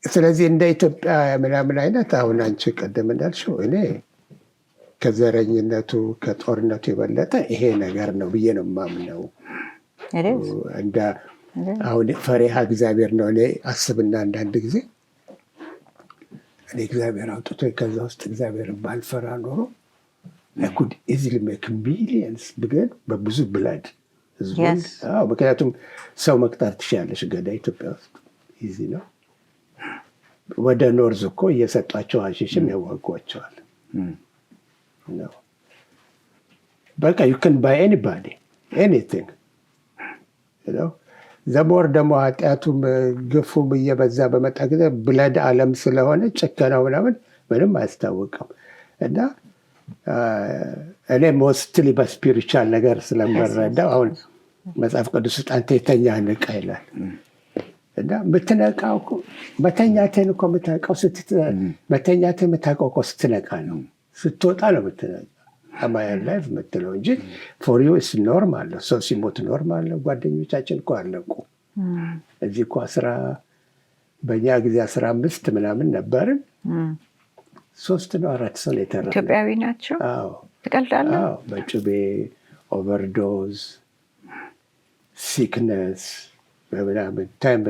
ስለዚህ እንደ ኢትዮጵያ ምናምን አይነት አሁን አንቺ ቀደም እንዳልሽው እኔ ከዘረኝነቱ ከጦርነቱ የበለጠ ይሄ ነገር ነው ብዬ ነው የማምነው። አሁን ፈሪሃ እግዚአብሔር ነው። እኔ አስብና አንዳንድ ጊዜ እኔ እግዚአብሔር አውጥቶ ከዛ ውስጥ እግዚአብሔር ባልፈራ ኖሮ ኩድ ኢዚሊ ሜክ ሚሊየንስ ብገድ በብዙ ብላድ ህዝቡን። ምክንያቱም ሰው መቅጠር ትችያለሽ። ገዳይ ኢትዮጵያ ውስጥ ኢዚ ነው። ወደ ኖርዝ እኮ እየሰጧቸው ሀሺሽም ያዋጓቸዋል። በቃ ዩ ካን ባይ ኤኒባዲ ኤኒቲንግ። ዘሞር ደግሞ ኃጢአቱም ግፉም እየበዛ በመጣ ጊዜ ብለድ ዓለም ስለሆነ ጭከናው ምንም አያስታውቅም። እና እኔ ሞስትሊ በስፒሪቹዋል ነገር ስለምረዳው አሁን መጽሐፍ ቅዱስ ውስጥ አንተ የተኛህ ንቃ ይላል። እና ምትነቃው መተኛትን እኮ የምታውቀው መተኛትን የምታውቀው እኮ ስትነቃ ነው። ስትወጣ ነው ምትነቃ አማያን ላይፍ የምትለው እንጂ ፎር ዩ ኢስ ኖርማል ነው። ሰው ሲሞት ኖርማል ነው። ጓደኞቻችን እኮ አለቁ። እዚህ እኮ በእኛ ጊዜ 15 ምናምን ነበርን። 3 ነው 4 ሰው የተረፈ ኢትዮጵያዊ ናቸው። ትቀልዳለህ? በጩቤ ኦቨርዶዝ፣ ሲክነስ ምናምን ታይም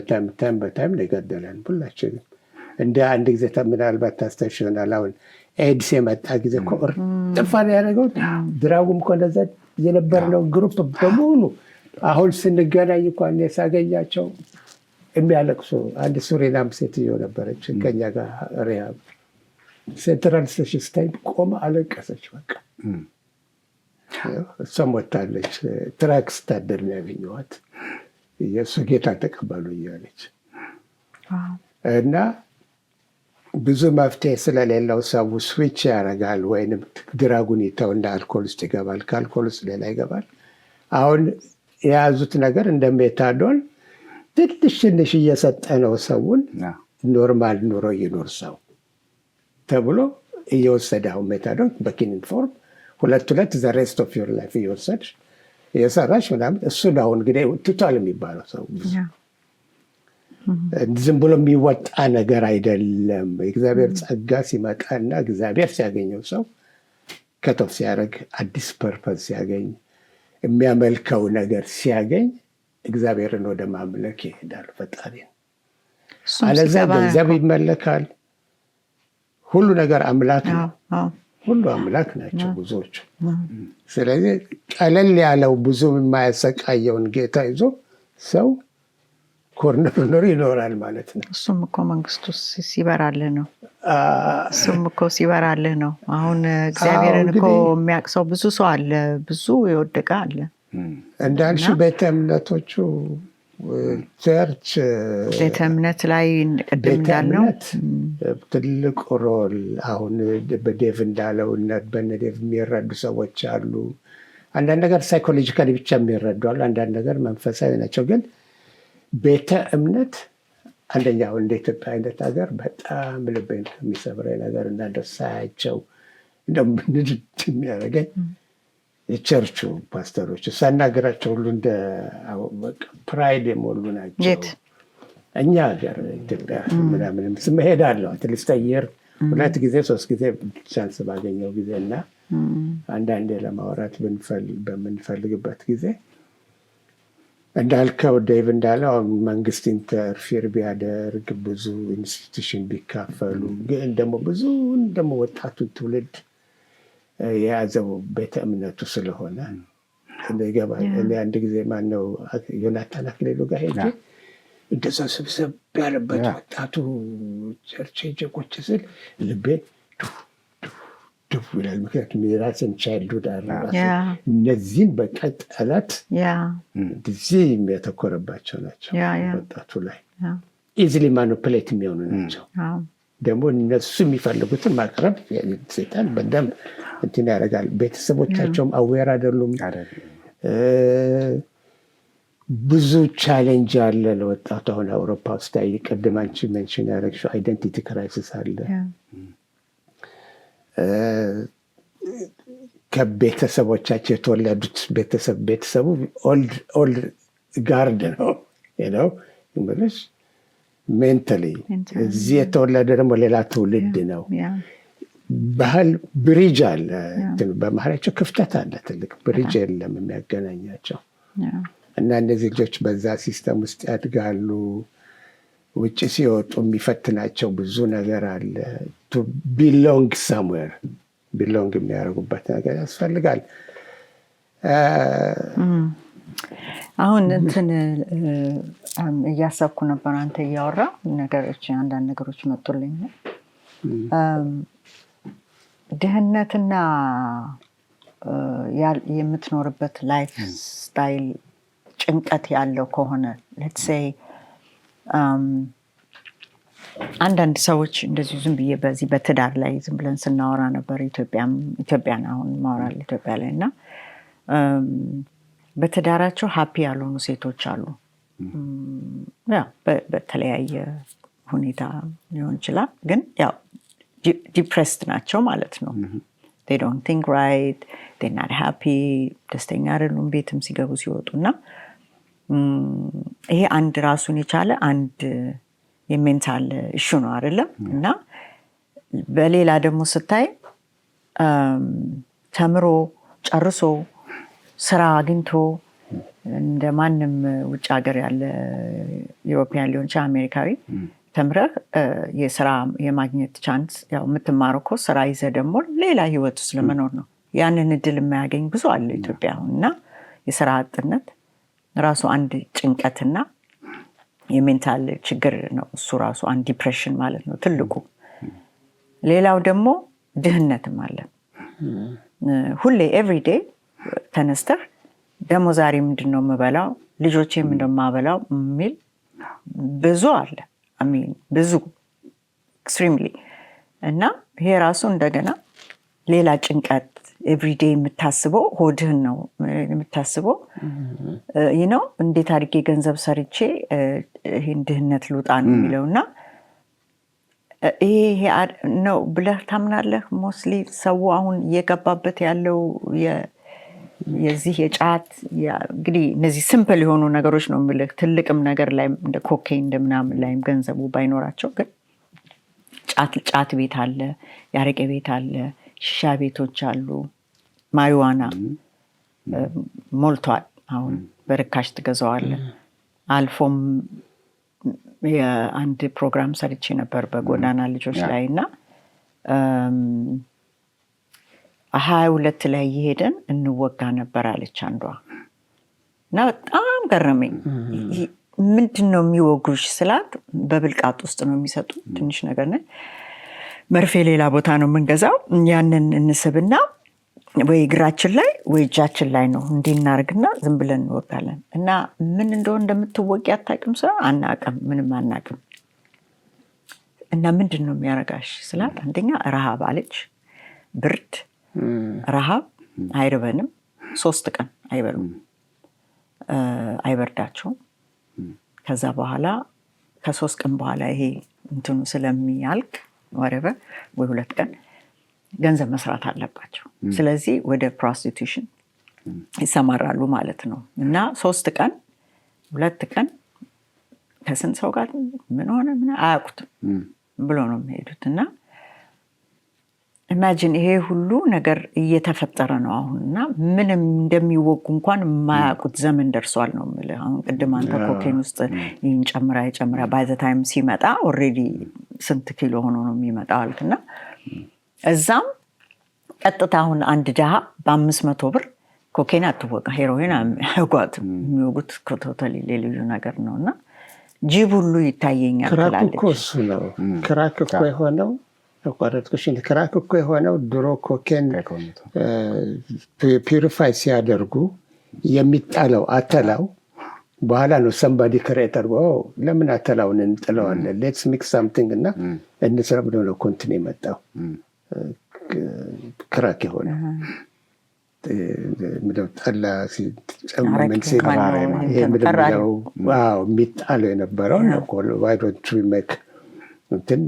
በታይም ነው የገደለን ሁላችንም። እንደ አንድ ጊዜ ምናልባት ታስታውሽ ይሆናል አሁን ኤድስ የመጣ ጊዜ እኮ ጥፋን ያደረገው ድራጉም እኮ እንደዛ የነበርነው ግሩፕ በሙሉ አሁን ስንገናኝ እንኳን ሳገኛቸው የሚያለቅሱ አንድ ሱሪናም ሴትዮ ነበረች ከኛ ጋር ሪሃብ ሴንትራል ስቴሽን ስታይ ቆማ አለቀሰች። በቃ እሷም ወታለች። ትራክ ስታደር ነው ያገኘኋት። የእሱ ጌታ ተቀበሉ እያለች እና ብዙ መፍትሄ ስለሌለው ሰው ስዊች ያደርጋል ወይም ድራጉን ይተው እንደ አልኮል ውስጥ ይገባል። ከአልኮል ውስጥ ሌላ ይገባል። አሁን የያዙት ነገር እንደ ሜታዶን ትንሽ እየሰጠ ነው ሰውን ኖርማል ኑሮ ይኖር ሰው ተብሎ እየወሰደ አሁን ሜታዶን በኪኒን ፎርም 2 ዘ ሬስት ኦፍ ዮር ላይፍ እየወሰድሽ እየሰራሽ ምናምን እሱ ነው አሁን እንግዲህ ትቷል የሚባለው ሰው ብዙ ዝም ብሎ የሚወጣ ነገር አይደለም። የእግዚአብሔር ጸጋ ሲመጣና እግዚአብሔር ሲያገኘው ሰው ከተፍ ሲያደርግ አዲስ ፐርፐዝ ሲያገኝ የሚያመልከው ነገር ሲያገኝ እግዚአብሔርን ወደ ማምለክ ይሄዳል። ፈጣሪ አለዛ ገንዘብ ይመለካል። ሁሉ ነገር አምላክ ነው። ሁሉ አምላክ ናቸው ብዙዎቹ። ስለዚህ ቀለል ያለው ብዙ የማያሰቃየውን ጌታ ይዞ ሰው ኮርነር ይኖራል ማለት ነው። እሱም እኮ መንግስቱ ሲበራልህ ነው። ሲበራልህ ነው። አሁን እግዚአብሔርን እኮ የሚያውቅ ሰው ብዙ ሰው አለ፣ ብዙ የወደቀ አለ። እንዳልሽ ቤተ እምነቶቹ ቸርች ቤተ እምነት ላይ ቅድም እንዳልነው ትልቅ ሮል አሁን በዴቭ እንዳለው በነዴቭ የሚረዱ ሰዎች አሉ። አንዳንድ ነገር ሳይኮሎጂካሊ ብቻ የሚረዱ አሉ። አንዳንድ ነገር መንፈሳዊ ናቸው። ግን ቤተ እምነት አንደኛው እንደ ኢትዮጵያ አይነት ሀገር በጣም ልቤን የሚሰብረኝ ነገር እና ደሳያቸው እንደምንድድ የሚያደርገኝ የቸርቹ ፓስተሮች ሳናገራቸው ሁሉ እንደ ፕራይድ የሞሉ ናቸው። እኛ ሀገር ኢትዮጵያ ምናምንም ስመሄዳለሁ አትሊስት አየር 2 ጊዜ 3 ጊዜ ቻንስ ባገኘው ጊዜ እና አንዳንዴ ለማውራት በምንፈልግበት ጊዜ እንዳልከው ዴቭ እንዳለው መንግስት ኢንተርፌር ቢያደርግ ብዙ ኢንስቲትዩሽን ቢካፈሉ ግን ደግሞ ወጣቱን ትውልድ የያዘው ቤተ እምነቱ ስለሆነ እንደገባ እኔ አንድ ጊዜ ማነው ዮናታን አክሊሉ ጋር ሄጄ እንደዛ ስብሰብ ያለበት ወጣቱ ቸርች ሄጄ ቁጭ ስል ልቤ ዱፍ ይላል። ምክንያቱም የራስን ቻይልድሁድ እነዚህን በቃ ጠላት ጊዜ የሚያተኮረባቸው ናቸው። ወጣቱ ላይ ኢዝሊ ማኒፑሌት የሚሆኑ ናቸው። ደግሞ እነሱ የሚፈልጉትን ማቅረብ ሴጣን በደንብ እንትን ያደርጋል። ቤተሰቦቻቸውም አዌር አይደሉም። ብዙ ቻሌንጅ አለ ለወጣቱ። አሁን አውሮፓ ውስጥ ቅድም አንቺ ሜንሽን ያደረግሽው አይደንቲቲ ክራይሲስ አለ። ከቤተሰቦቻቸው የተወለዱት ቤተሰቡ ኦልድ ጋርድ ነው እንግዲህ ሜንታሊ እዚህ የተወለደ ደግሞ ሌላ ትውልድ ነው። ባህል ብሪጅ አለ፣ በመሀላቸው ክፍተት አለ። ትልቅ ብሪጅ የለም የሚያገናኛቸው እና እነዚህ ልጆች በዛ ሲስተም ውስጥ ያድጋሉ። ውጭ ሲወጡ የሚፈትናቸው ብዙ ነገር አለ። ቱ ቢሎንግ ሳምዌር ቢሎንግ የሚያደርጉበት ነገር ያስፈልጋል። አሁን እንትን እያሰብኩ ነበር አንተ እያወራ አንዳንድ ነገሮች መጡልኝ። ድህነትና የምትኖርበት ላይፍ ስታይል ጭንቀት ያለው ከሆነ ሌትስ ሴይ አንዳንድ ሰዎች እንደዚሁ ዝም ብዬ በዚህ በትዳር ላይ ዝም ብለን ስናወራ ነበር። ኢትዮጵያን አሁን ማወራል ኢትዮጵያ ላይ እና በትዳራቸው ሃፒ ያልሆኑ ሴቶች አሉ። ያው በተለያየ ሁኔታ ሊሆን ይችላል፣ ግን ያው ዲፕሬስድ ናቸው ማለት ነው። they don't think right, they're not happy፣ ደስተኛ አይደሉም ቤትም ሲገቡ ሲወጡና ይሄ አንድ ራሱን የቻለ አንድ የሜንታል ኢሹ ነው አይደለም? እና በሌላ ደግሞ ስታይ ተምሮ ጨርሶ ስራ አግኝቶ እንደማንም ውጭ ሀገር ያለ ዩሮፒያን ሊሆን ይችላል አሜሪካዊ ተምረህ የስራ የማግኘት ቻንስ ያው የምትማረው እኮ ስራ ይዘህ ደግሞ ሌላ ህይወት ውስጥ ለመኖር ነው። ያንን እድል የማያገኝ ብዙ አለ ኢትዮጵያ አሁን። እና የስራ አጥነት ራሱ አንድ ጭንቀትና የሜንታል ችግር ነው። እሱ ራሱ አንድ ዲፕሬሽን ማለት ነው ትልቁ። ሌላው ደግሞ ድህነትም አለ። ሁሌ ኤቭሪዴይ ተነስተህ ደግሞ ዛሬ ምንድነው የምበላው፣ ልጆቼ ምንድነው የማበላው የሚል ብዙ አለ። ብዙ ኤክስትሪምሊ። እና ይሄ ራሱ እንደገና ሌላ ጭንቀት ኤቭሪዴይ የምታስበው ሆድህን ነው የምታስበው። ነው እንዴት አድርጌ ገንዘብ ሰርቼ ይሄን ድህነት ልውጣ ነው የሚለውና ይሄ ነው ብለህ ታምናለህ? ሞስሊ ሰው አሁን እየገባበት ያለው የዚህ የጫት እንግዲህ እነዚህ ሲምፕል የሆኑ ነገሮች ነው የምልህ። ትልቅም ነገር ላይ እንደ ኮኬን እንደምናምን ላይም ገንዘቡ ባይኖራቸው ግን ጫት ቤት አለ፣ ያረቄ ቤት አለ፣ ሺሻ ቤቶች አሉ፣ ማሪዋና ሞልቷል። አሁን በርካሽ ትገዛዋለህ። አልፎም የአንድ ፕሮግራም ሰርቼ ነበር በጎዳና ልጆች ላይ እና 22 ላይ እየሄደን እንወጋ ነበር አለች አንዷ። እና በጣም ገረመኝ። ምንድነው የሚወጉሽ ስላት በብልቃጥ ውስጥ ነው የሚሰጡ ትንሽ ነገር ነው፣ መርፌ ሌላ ቦታ ነው የምንገዛው። ያንን እንስብና ወይ እግራችን ላይ ወይ እጃችን ላይ ነው እንዲናርግና ዝም ብለን እንወጋለን። እና ምን እንደሆነ እንደምትወቂ አታውቅም? ስራ አናውቅም፣ ምንም አናውቅም። እና ምንድነው የሚያረጋሽ ስላት አንደኛ ረሃብ አለች። ብርድ፣ ረሃብ፣ አይርበንም፣ 3 ቀን አይበሉም፣ አይበርዳቸውም። ከዛ በኋላ ከ3 ቀን በኋላ ይሄ እንትኑ ስለሚያልቅ ወይ 2 ቀን ገንዘብ መስራት አለባቸው። ስለዚህ ወደ ፕሮስቲቱሽን ይሰማራሉ ማለት ነው። እና 3 ቀን 2 ቀን ከስንት ሰው ጋር ምን ሆነ ምን አያውቁትም ብሎ ነው የሚሄዱት። እና ኢማጂን ይሄ ሁሉ ነገር እየተፈጠረ ነው አሁን እና ምንም እንደሚወጉ እንኳን የማያውቁት ዘመን ደርሷል ነው የምልህ። አሁን ቅድም አንተ ኮኬን ውስጥ ይህን ጨምራ ባይ ዘ ታይም ሲመጣ ኦልሬዲ ስንት ኪሎ ሆኖ ነው የሚመጣው አልክና እዛም ቀጥታ አሁን አንድ ድሃ በ500 ብር ኮኬን አትወጋ ሄሮይን አያጓትም። የሚወጉት ቶታሊ ልዩ ነገር ነው። እና ጅብ ሁሉ ይታየኛል ትላለች። ክራክ እኮ እሱ ነው። ክራክ እኮ የሆነው አቋረጥኩሽን። ክራክ እኮ የሆነው ድሮ ኮኬን ፒሪፋይ ሲያደርጉ የሚጣለው አተላው በኋላ ነው ሰምባዲ ክሬተር ለምን አተላውን እንጥለዋለን ሌትስ ሚክስ ሳምቲንግ እና እንስራ ብሎ ነው ኮንቲኒ የመጣው ክራክ የሆነ ምድው ጠላ ሲጨመመን ሲቀራረው የሚጣለው የነበረው ነው። ዋይ ዶንት ዊ ሜክ እንትን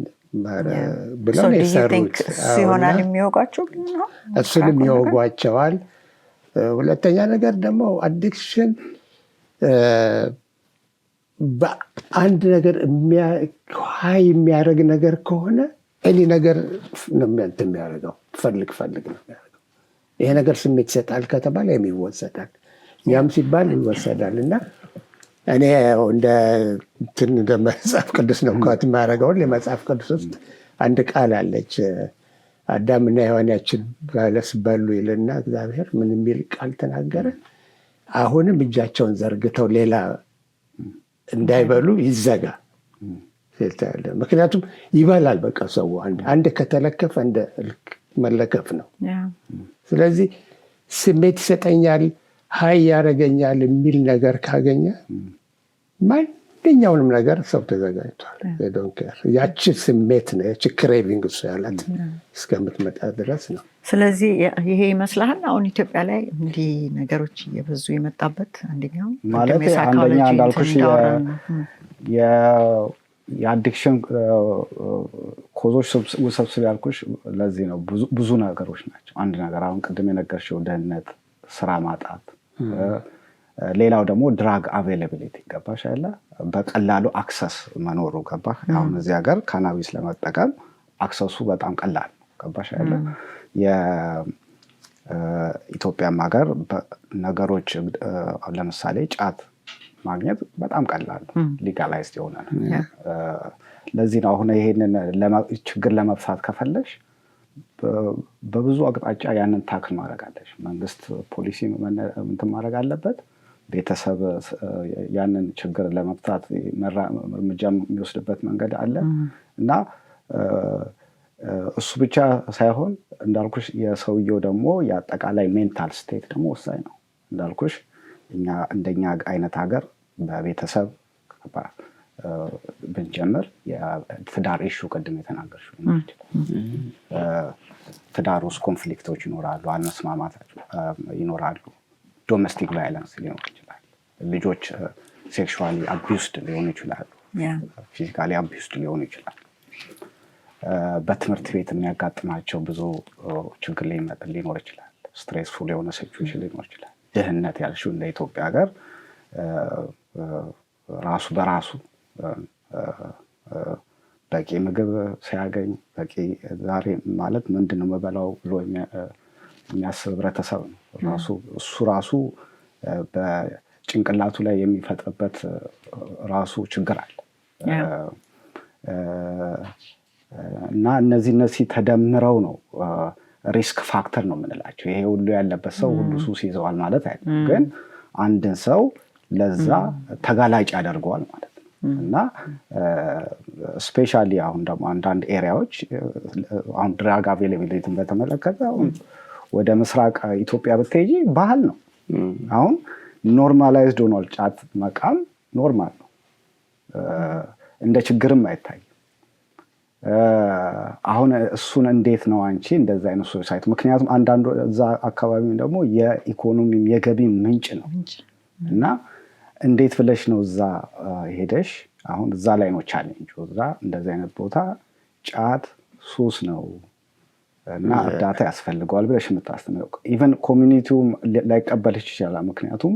ብለው ነው የሰሩት። ሲሆናል የሚወጓቸው እሱንም ይወጓቸዋል። ሁለተኛ ነገር ደግሞ አዲክሽን በአንድ ነገር ሀይ የሚያደርግ ነገር ከሆነ እኔ ነገር ነው የሚያደርገው ፈልግ ነው የሚያደርገው። ይሄ ነገር ስሜት ይሰጣል ከተባለ የሚወሰዳል ያም ሲባል ይወሰዳል። እና እኔ እንደ መጽሐፍ ቅዱስ ነው ኳት የሚያደርገውን የመጽሐፍ ቅዱስ ውስጥ አንድ ቃል አለች አዳምና ሔዋን ያችን በለስ በሉ ይልና እግዚአብሔር ምን የሚል ቃል ተናገረ? አሁንም እጃቸውን ዘርግተው ሌላ እንዳይበሉ ይዘጋ። ምክንያቱም ይበላል በቃ ሰው አንድ ከተለከፈ እንደ መለከፍ ነው። ስለዚህ ስሜት ይሰጠኛል ሀይ ያደረገኛል የሚል ነገር ካገኘ ማንኛውንም ነገር ሰው ተዘጋጅቷል። ያቺ ስሜት ነው ያቺ ክሬቪንግ እሱ ያላት እስከምትመጣ ድረስ ነው። ስለዚህ ይሄ ይመስልሃል አሁን ኢትዮጵያ ላይ እንዲህ ነገሮች እየበዙ የመጣበት አንደኛው ማለት አንደኛ እንዳልኩሽ የአዲክሽን ኮዞች ውስብስብ ያልኩሽ ለዚህ ነው። ብዙ ነገሮች ናቸው። አንድ ነገር አሁን ቅድም የነገርሽው ደህንነት፣ ስራ ማጣት፣ ሌላው ደግሞ ድራግ አቬይላቢሊቲ ገባሽ አይደለ? በቀላሉ አክሰስ መኖሩ ገባሽ? አሁን እዚህ ሀገር ካናቢስ ለመጠቀም አክሰሱ በጣም ቀላል ነው ገባሽ አይደለ? የኢትዮጵያም ሀገር ነገሮች ለምሳሌ ጫት ማግኘት በጣም ቀላል ነው፣ ሊጋላይዝድ የሆነ ነው። ለዚህ ነው አሁን ይሄንን ችግር ለመፍታት ከፈለሽ በብዙ አቅጣጫ ያንን ታክል ማድረግ አለሽ። መንግስት ፖሊሲ እንትን ማድረግ አለበት። ቤተሰብ ያንን ችግር ለመፍታት እርምጃ የሚወስድበት መንገድ አለ እና እሱ ብቻ ሳይሆን እንዳልኩሽ የሰውየው ደግሞ የአጠቃላይ ሜንታል ስቴት ደግሞ ወሳኝ ነው። እንዳልኩሽ እንደኛ አይነት ሀገር በቤተሰብ ብንጀምር የትዳር ኢሹ ቅድም የተናገርሽው ትዳር ውስጥ ኮንፍሊክቶች ይኖራሉ፣ አለመስማማቶች ይኖራሉ፣ ዶሜስቲክ ቫይለንስ ሊኖር ይችላል፣ ልጆች ሴክሹዋሊ አቢዩስድ ሊሆኑ ይችላሉ፣ ፊዚካሊ አቢዩስድ ሊሆኑ ይችላሉ፣ በትምህርት ቤት የሚያጋጥማቸው ብዙ ችግር ሊኖር ይችላል፣ ስትሬስፉል የሆነ ሲቹዌሽን ሊኖር ይችላል። ድህነት ያልሽው እንደ ኢትዮጵያ ሀገር ራሱ በራሱ በቂ ምግብ ሲያገኝ በቂ ዛሬ ማለት ምንድን ነው መበላው ብሎ የሚያስብ ህብረተሰብ ነው። እሱ ራሱ በጭንቅላቱ ላይ የሚፈጥርበት ራሱ ችግር አለ እና እነዚህ ተደምረው ነው ሪስክ ፋክተር ነው የምንላቸው። ይሄ ሁሉ ያለበት ሰው ሁሉ ሱስ ይዘዋል ማለት አይደለም፣ ግን አንድን ሰው ለዛ ተጋላጭ ያደርገዋል ማለት ነው። እና ስፔሻሊ አሁን ደግሞ አንዳንድ ኤሪያዎች አሁን ድራግ አቬይላቢሊቲን በተመለከተ ወደ ምስራቅ ኢትዮጵያ ብትሄጂ ባህል ነው። አሁን ኖርማላይዝድ ሆኗል። ጫት መቃም ኖርማል ነው፣ እንደ ችግርም አይታይም። አሁን እሱን እንዴት ነው አንቺ እንደዛ አይነት ሶሳይቲ? ምክንያቱም አንዳንዱ እዛ አካባቢ ደግሞ የኢኮኖሚ የገቢ ምንጭ ነው እና እንዴት ብለሽ ነው እዛ ሄደሽ አሁን እዛ ላይ ነው ቻሌንጅ። እዛ እንደዚህ አይነት ቦታ ጫት ሱስ ነው እና እርዳታ ያስፈልገዋል ብለሽ የምታስተምረው ኢቨን ኮሚኒቲው ላይቀበልሽ ይችላል። ምክንያቱም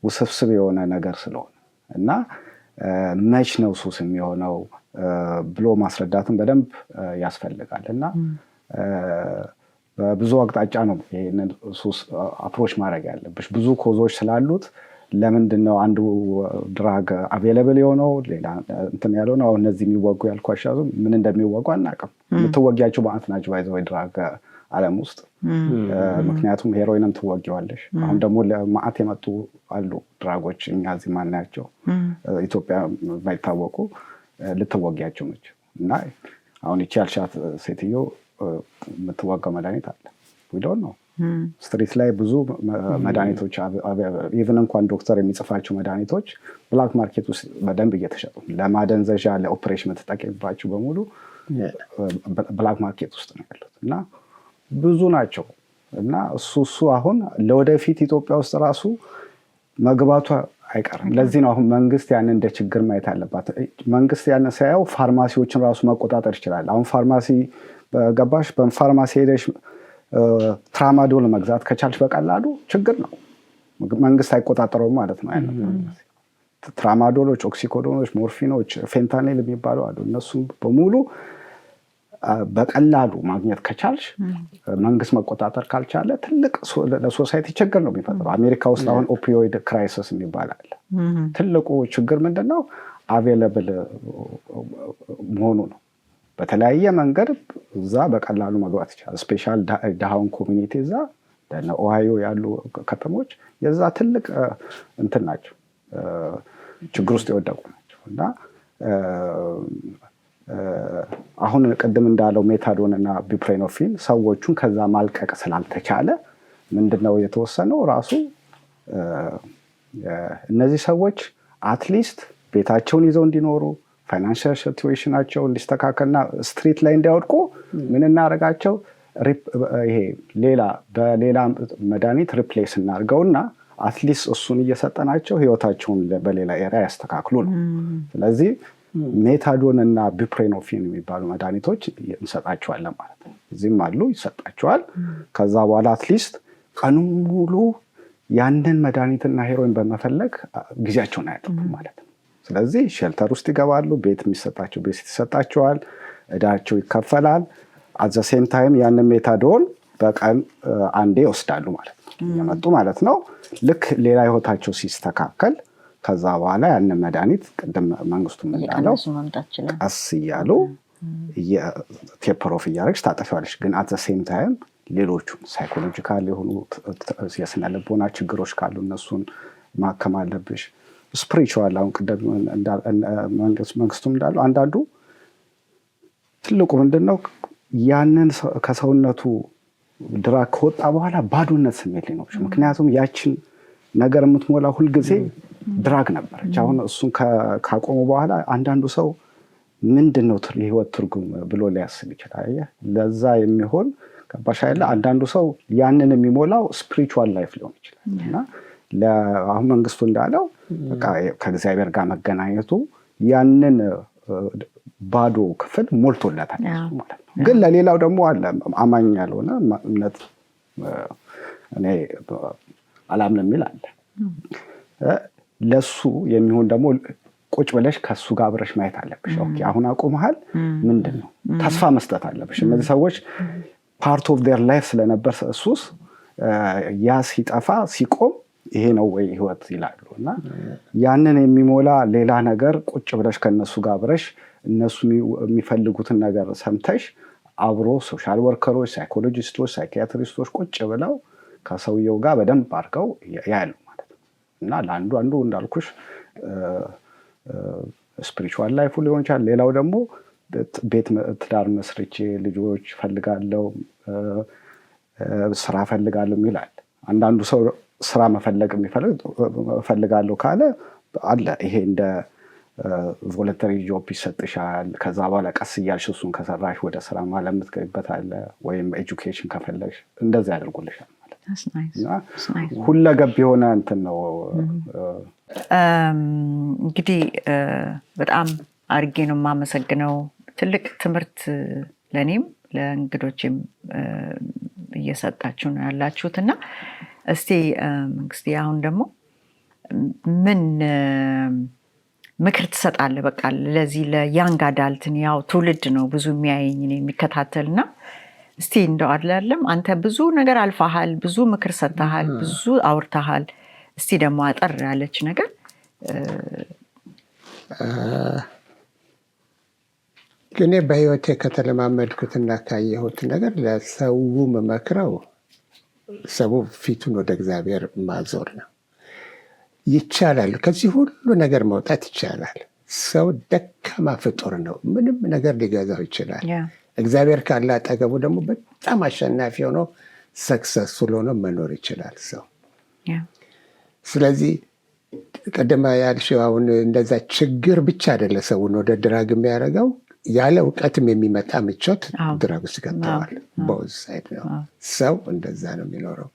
ውስብስብ የሆነ ነገር ስለሆነ እና መች ነው ሱስ የሚሆነው ብሎ ማስረዳትን በደንብ ያስፈልጋል። እና በብዙ አቅጣጫ ነው ይሄንን ሱስ አፕሮች ማድረግ ያለብሽ። ብዙ ኮዞች ስላሉት ለምንድነው አንዱ ድራግ አቬለብል የሆነው ሌላ እንትን ያለው ነው? እነዚህ የሚወጉ ያልኳቸው ምን እንደሚወጉ አናውቅም። የምትወጊያቸው ማለት ናቸው ባይዘው ድራግ ዓለም ውስጥ ምክንያቱም ሄሮይንም ትወጊዋለሽ። አሁን ደግሞ ለማአት የመጡ አሉ ድራጎች እኛ እዚህ ማናያቸው ኢትዮጵያ የማይታወቁ ልትወጊያቸው ነች። እና አሁን ይቺ ያልሻት ሴትዮ የምትወጋው መድኃኒት አለ ዊዶን ነው። ስትሪት ላይ ብዙ መድኃኒቶች ኢቨን እንኳን ዶክተር የሚጽፋቸው መድኃኒቶች ብላክ ማርኬት ውስጥ በደንብ እየተሸጡ ለማደንዘዣ ለኦፕሬሽን የምትጠቀምባቸው በሙሉ ብላክ ማርኬት ውስጥ ነው ያሉት እና ብዙ ናቸው። እና እሱ አሁን ለወደፊት ኢትዮጵያ ውስጥ ራሱ መግባቱ አይቀርም። ለዚህ ነው አሁን መንግስት ያንን እንደ ችግር ማየት አለባት። መንግስት ያንን ሳያው ፋርማሲዎችን ራሱ መቆጣጠር ይችላል። አሁን ፋርማሲ ገባሽ፣ በፋርማሲ ሄደሽ ትራማዶል መግዛት ከቻልሽ በቀላሉ ችግር ነው። መንግስት አይቆጣጠረውም ማለት ነው። ያንን ትራማዶሎች፣ ኦክሲኮዶኖች፣ ሞርፊኖች፣ ፌንታኒል የሚባሉ አሉ። እነሱም በሙሉ በቀላሉ ማግኘት ከቻልሽ መንግስት መቆጣጠር ካልቻለ ትልቅ ለሶሳይቲ ችግር ነው የሚፈጥረው። አሜሪካ ውስጥ አሁን ኦፒዮይድ ክራይሲስ የሚባል አለ። ትልቁ ችግር ምንድነው? አቬለብል መሆኑ ነው። በተለያየ መንገድ እዛ በቀላሉ መግባት ይችላል። ስፔሻል ዳውን ኮሚኒቲ እዛ ኦሃዮ ያሉ ከተሞች የዛ ትልቅ እንትን ናቸው፣ ችግር ውስጥ የወደቁ ናቸው። እና አሁን ቅድም እንዳለው ሜታዶን እና ቡፕሬኖፊን ሰዎቹን ከዛ ማልቀቅ ስላልተቻለ ምንድነው የተወሰነው? ራሱ እነዚህ ሰዎች አትሊስት ቤታቸውን ይዘው እንዲኖሩ ፋይናንሻል ሲቹዌሽናቸው እንዲስተካከልና ስትሪት ላይ እንዲያወድቁ ምን እናደርጋቸው? ይሄ በሌላ መድኃኒት ሪፕሌስ እናድርገውና አትሊስት እሱን እየሰጠናቸው ህይወታቸውን በሌላ ኤሪያ ያስተካክሉ ነው። ስለዚህ ሜታዶን እና ቡፕሬኖፊን የሚባሉ መድኃኒቶች እንሰጣቸዋለን ማለት ነው። እዚህም አሉ ይሰጣቸዋል። ከዛ በኋላ አትሊስት ቀኑን ሙሉ ያንን መድኃኒትና ሄሮይን በመፈለግ ጊዜያቸውን አያጠፉም ማለት ነው። ስለዚህ ሼልተር ውስጥ ይገባሉ። ቤት የሚሰጣቸው ቤት ይሰጣቸዋል። እዳቸው ይከፈላል። አት ዘ ሴም ታይም ያንን ሜታዶን በቀን አንዴ ይወስዳሉ ማለት ነው፣ እየመጡ ማለት ነው። ልክ ሌላ ህይወታቸው ሲስተካከል ከዛ በኋላ ያንን መድኃኒት ቅድም መንግስቱ እንዳለው ቀስ እያሉ ቴፐር ኦፍ እያደረግሽ ታጠፊዋለሽ። ግን አት ዘ ሴም ታይም ሌሎቹን ሳይኮሎጂካል የሆኑ የስነ ልቦና ችግሮች ካሉ እነሱን ማከም አለብሽ። ስፒሪቹዋል አሁን ቅድም መንግስቱም እንዳለው አንዳንዱ ትልቁ ምንድነው ያንን ከሰውነቱ ድራግ ከወጣ በኋላ ባዶነት ስሜት ሊኖርሽ። ምክንያቱም ያችን ነገር የምትሞላ ሁልጊዜ ድራግ ነበረች። አሁን እሱን ካቆሙ በኋላ አንዳንዱ ሰው ምንድነው የህይወት ትርጉም ብሎ ሊያስብ ይችላል። ለዛ የሚሆን ከባሽ አይደለ? አንዳንዱ ሰው ያንን የሚሞላው ስፒሪቹዋል ላይፍ ሊሆን ይችላል። እና አሁን መንግስቱ እንዳለው በቃ ከእግዚአብሔር ጋር መገናኘቱ ያንን ባዶ ክፍል ሞልቶለታል ማለት ነው። ግን ለሌላው ደግሞ አለ አማኝ ያልሆነ እምነት እኔ አላምንም የሚል አለ። ለሱ የሚሆን ደግሞ ቁጭ ብለሽ ከሱ ጋር አብረሽ ማየት አለብሽ። ኦኬ አሁን አቆመሃል፣ ምንድነው? ተስፋ መስጠት አለብሽ። እነዚህ ሰዎች ፓርት ኦፍ ዴር ላይፍ ስለነበር ሱስ ያ ሲጠፋ ሲቆም ይሄ ነው ወይ ህይወት ይላሉ። እና ያንን የሚሞላ ሌላ ነገር ቁጭ ብለሽ ከነሱ ጋር አብረሽ እነሱ የሚፈልጉትን ነገር ሰምተሽ አብሮ ሶሻል ወርከሮች፣ ሳይኮሎጂስቶች፣ ሳይኪያትሪስቶች ቁጭ ብለው ከሰውየው ጋር በደንብ አድርገው ያያሉ ማለት ነው። እና ለአንዱ እንዳልኩሽ ስፒሪቹዋል ላይፉ ሊሆን ይችላል። ሌላው ደግሞ ቤት ትዳር መስርቼ ልጆች ፈልጋለሁ፣ ስራ ፈልጋለሁ ይላል። አንዳንዱ ሰው ስራ መፈለግ ፈልጋለሁ ካለ አለ ይሄ እንደ ቮለንተሪ ጆብ ይሰጥሻል። ከዛ በኋላ ቀስ እያልሽ እሱን ከሰራሽ ወደ ስራ ማለት የምትገቢበት አለ። ወይም ኤጁኬሽን ከፈለግሽ እንደዚህ ያደርጉልሻል ማለት ነው። ሁለገብ የሆነ እንትን ነው። እንግዲህ በጣም አድርጌ ነው የማመሰግነው። ትልቅ ትምህርት ለእኔም ለእንግዶችም እየሰጣችሁ ነው ያላችሁት እና እስቲ መንግስቴ አሁን ደግሞ ምን ምክር ትሰጣለህ? በቃ ለዚህ ለያንግ አዳልትን ያው ትውልድ ነው ብዙ የሚያየኝ ነው የሚከታተልና እስቲ እንደው አይደለም አንተ ብዙ ነገር አልፈሃል፣ ብዙ ምክር ሰጥተሃል፣ ብዙ አውርተሃል። እስቲ ደግሞ አጠር ያለች ነገር እኔ በህይወቴ ከተለማመድኩትና ካየሁት ነገር ለሰው መመክረው ሰው ፊቱን ወደ እግዚአብሔር ማዞር ነው። ይቻላል፣ ከዚህ ሁሉ ነገር መውጣት ይቻላል። ሰው ደካማ ፍጡር ነው፣ ምንም ነገር ሊገዛው ይችላል። እግዚአብሔር ካለ አጠገቡ ደግሞ በጣም አሸናፊ ሆኖ ሰክሰስፉል ሆኖ መኖር ይችላል ሰው። ስለዚህ ቀደም ያልሽው አሁን እንደዛ ችግር ብቻ አይደለ ሰውን ወደ ድራግ የሚያደርገው፣ ያለ እውቀትም የሚመጣ ምቾት ድራግ ውስጥ ገብተዋል። ቦዝ ሳይድ ነው ሰው እንደዛ ነው የሚኖረው።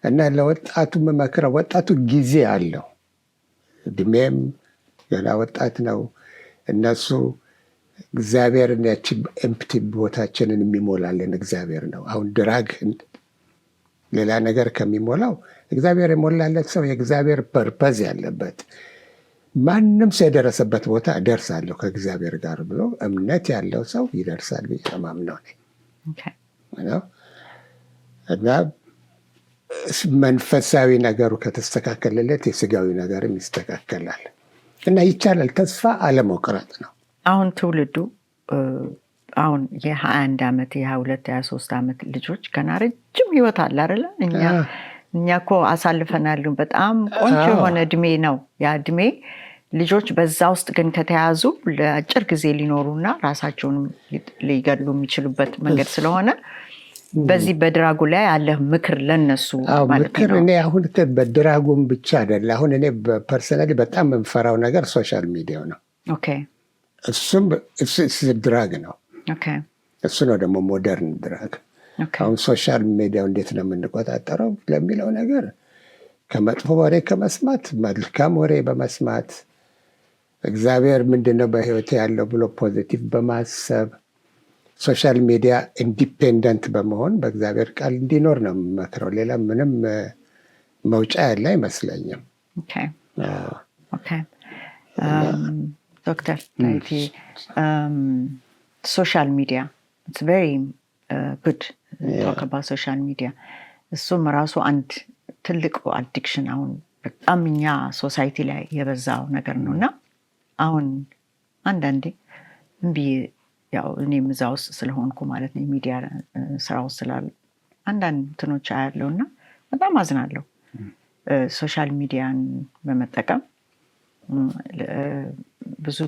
እና ለወጣቱ መመክረው ወጣቱ ጊዜ አለው፣ እድሜም ገና ወጣት ነው። እነሱ እግዚአብሔርን ያቺ ኤምፕቲ ቦታችንን የሚሞላልን እግዚአብሔር ነው። አሁን ድራግ ሌላ ነገር ከሚሞላው እግዚአብሔር የሞላለት ሰው የእግዚአብሔር ፐርፐዝ ያለበት ማንም ሰው የደረሰበት ቦታ እደርሳለሁ ከእግዚአብሔር ጋር ብሎ እምነት ያለው ሰው ይደርሳል ብዬ ማምነው ነኝ። እና መንፈሳዊ ነገሩ ከተስተካከለለት የስጋዊ ነገርም ይስተካከላል እና ይቻላል። ተስፋ አለመቁረጥ ነው። አሁን ትውልዱ አሁን የ21 ዓመት የ22 23 ዓመት ልጆች ገና ረጅም ህይወት አለ አይደለ? እኛ እኮ አሳልፈናል። በጣም ቆንጆ የሆነ እድሜ ነው ያ እድሜ። ልጆች በዛ ውስጥ ግን ከተያዙ ለአጭር ጊዜ ሊኖሩና ራሳቸውንም ሊገድሉ የሚችሉበት መንገድ ስለሆነ በዚህ በድራጉ ላይ ያለ ምክር ለነሱ ማለት ነው። እኔ አሁን በድራጉም ብቻ አይደለ፣ አሁን እኔ ፐርሰናሊ በጣም የምፈራው ነገር ሶሻል ሚዲያው ነው። ኦኬ፣ እሱም ድራግ ነው። ኦኬ፣ እሱ ነው ደግሞ ሞደርን ድራግ። አሁን ሶሻል ሚዲያው እንዴት ነው የምንቆጣጠረው ለሚለው ነገር ከመጥፎ ወሬ ከመስማት መልካም ወሬ በመስማት እግዚአብሔር ምንድነው በህይወቴ ያለው ብሎ ፖዚቲቭ በማሰብ ሶሻል ሚዲያ ኢንዲፔንደንት በመሆን በእግዚአብሔር ቃል እንዲኖር ነው የምመክረው። ሌላ ምንም መውጫ ያለ አይመስለኝም። ዶክተር ታይቲ ሶሻል ሚዲያ ኢትስ ቬሪ ጉድ ቶክ አባውት ሶሻል ሚዲያ። እሱም ራሱ አንድ ትልቁ አዲክሽን አሁን በጣም እኛ ሶሳይቲ ላይ የበዛው ነገር ነው እና አሁን አንዳንዴ እምቢ ያው እኔም እዛ ውስጥ ስለሆንኩ ማለት ነው የሚዲያ ስራ ውስጥ ስላለ አንዳንድ እንትኖች አያለው እና በጣም አዝናለሁ። ሶሻል ሚዲያን በመጠቀም ብዙ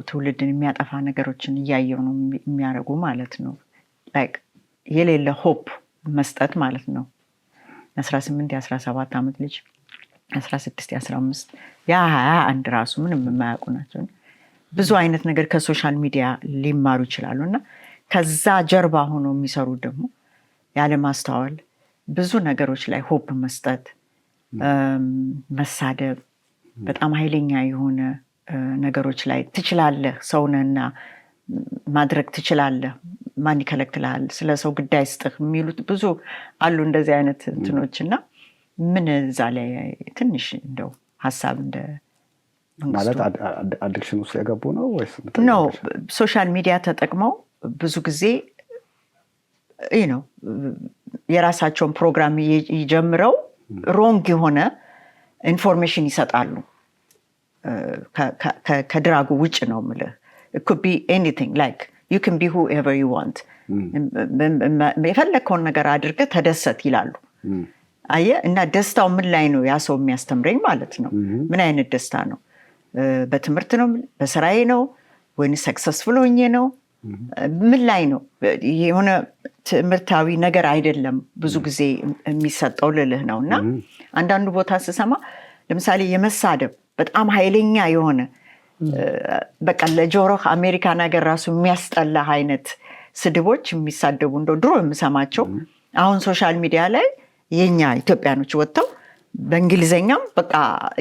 ትውልድን የሚያጠፋ ነገሮችን እያየው ነው የሚያደርጉ ማለት ነው። ላይክ የሌለ ሆፕ መስጠት ማለት ነው። 18 የ17 ዓመት ልጅ 16 የ15 የ21 ራሱ ምንም የማያውቁ ናቸው። ብዙ አይነት ነገር ከሶሻል ሚዲያ ሊማሩ ይችላሉ እና ከዛ ጀርባ ሆኖ የሚሰሩ ደግሞ ያለማስተዋል ብዙ ነገሮች ላይ ሆፕ መስጠት፣ መሳደብ፣ በጣም ኃይለኛ የሆነ ነገሮች ላይ ትችላለህ፣ ሰውነና ማድረግ ትችላለህ፣ ማን ይከለክልሃል፣ ስለ ሰው ጉዳይ ስጥህ የሚሉት ብዙ አሉ እንደዚህ አይነት እንትኖች እና ምን እዛ ላይ ትንሽ እንደው ሀሳብ እንደ ማለት አዲክሽን ውስጥ የገቡ ነው ወይስ ነው? ሶሻል ሚዲያ ተጠቅመው ብዙ ጊዜ ነው የራሳቸውን ፕሮግራም ይጀምረው ሮንግ የሆነ ኢንፎርሜሽን ይሰጣሉ። ከድራጉ ውጭ ነው የምልህ። it could be anything, like you can be whoever you want. የፈለከውን ነገር አድርገህ ተደሰት ይላሉ። አየህ፣ እና ደስታው ምን ላይ ነው ያ ሰው የሚያስተምረኝ ማለት ነው? ምን አይነት ደስታ ነው? በትምህርት ነው? በስራዬ ነው? ወይስ ሰክሰስፉል ሆኜ ነው? ምን ላይ ነው? የሆነ ትምህርታዊ ነገር አይደለም ብዙ ጊዜ የሚሰጠው ልልህ ነው። እና አንዳንዱ ቦታ ስሰማ ለምሳሌ የመሳደብ በጣም ኃይለኛ የሆነ በቃ ለጆሮህ አሜሪካን ሀገር ራሱ የሚያስጠላ አይነት ስድቦች የሚሳደቡ እንደው ድሮ የምሰማቸው አሁን ሶሻል ሚዲያ ላይ የኛ ኢትዮጵያኖች ወጥተው በእንግሊዘኛም በቃ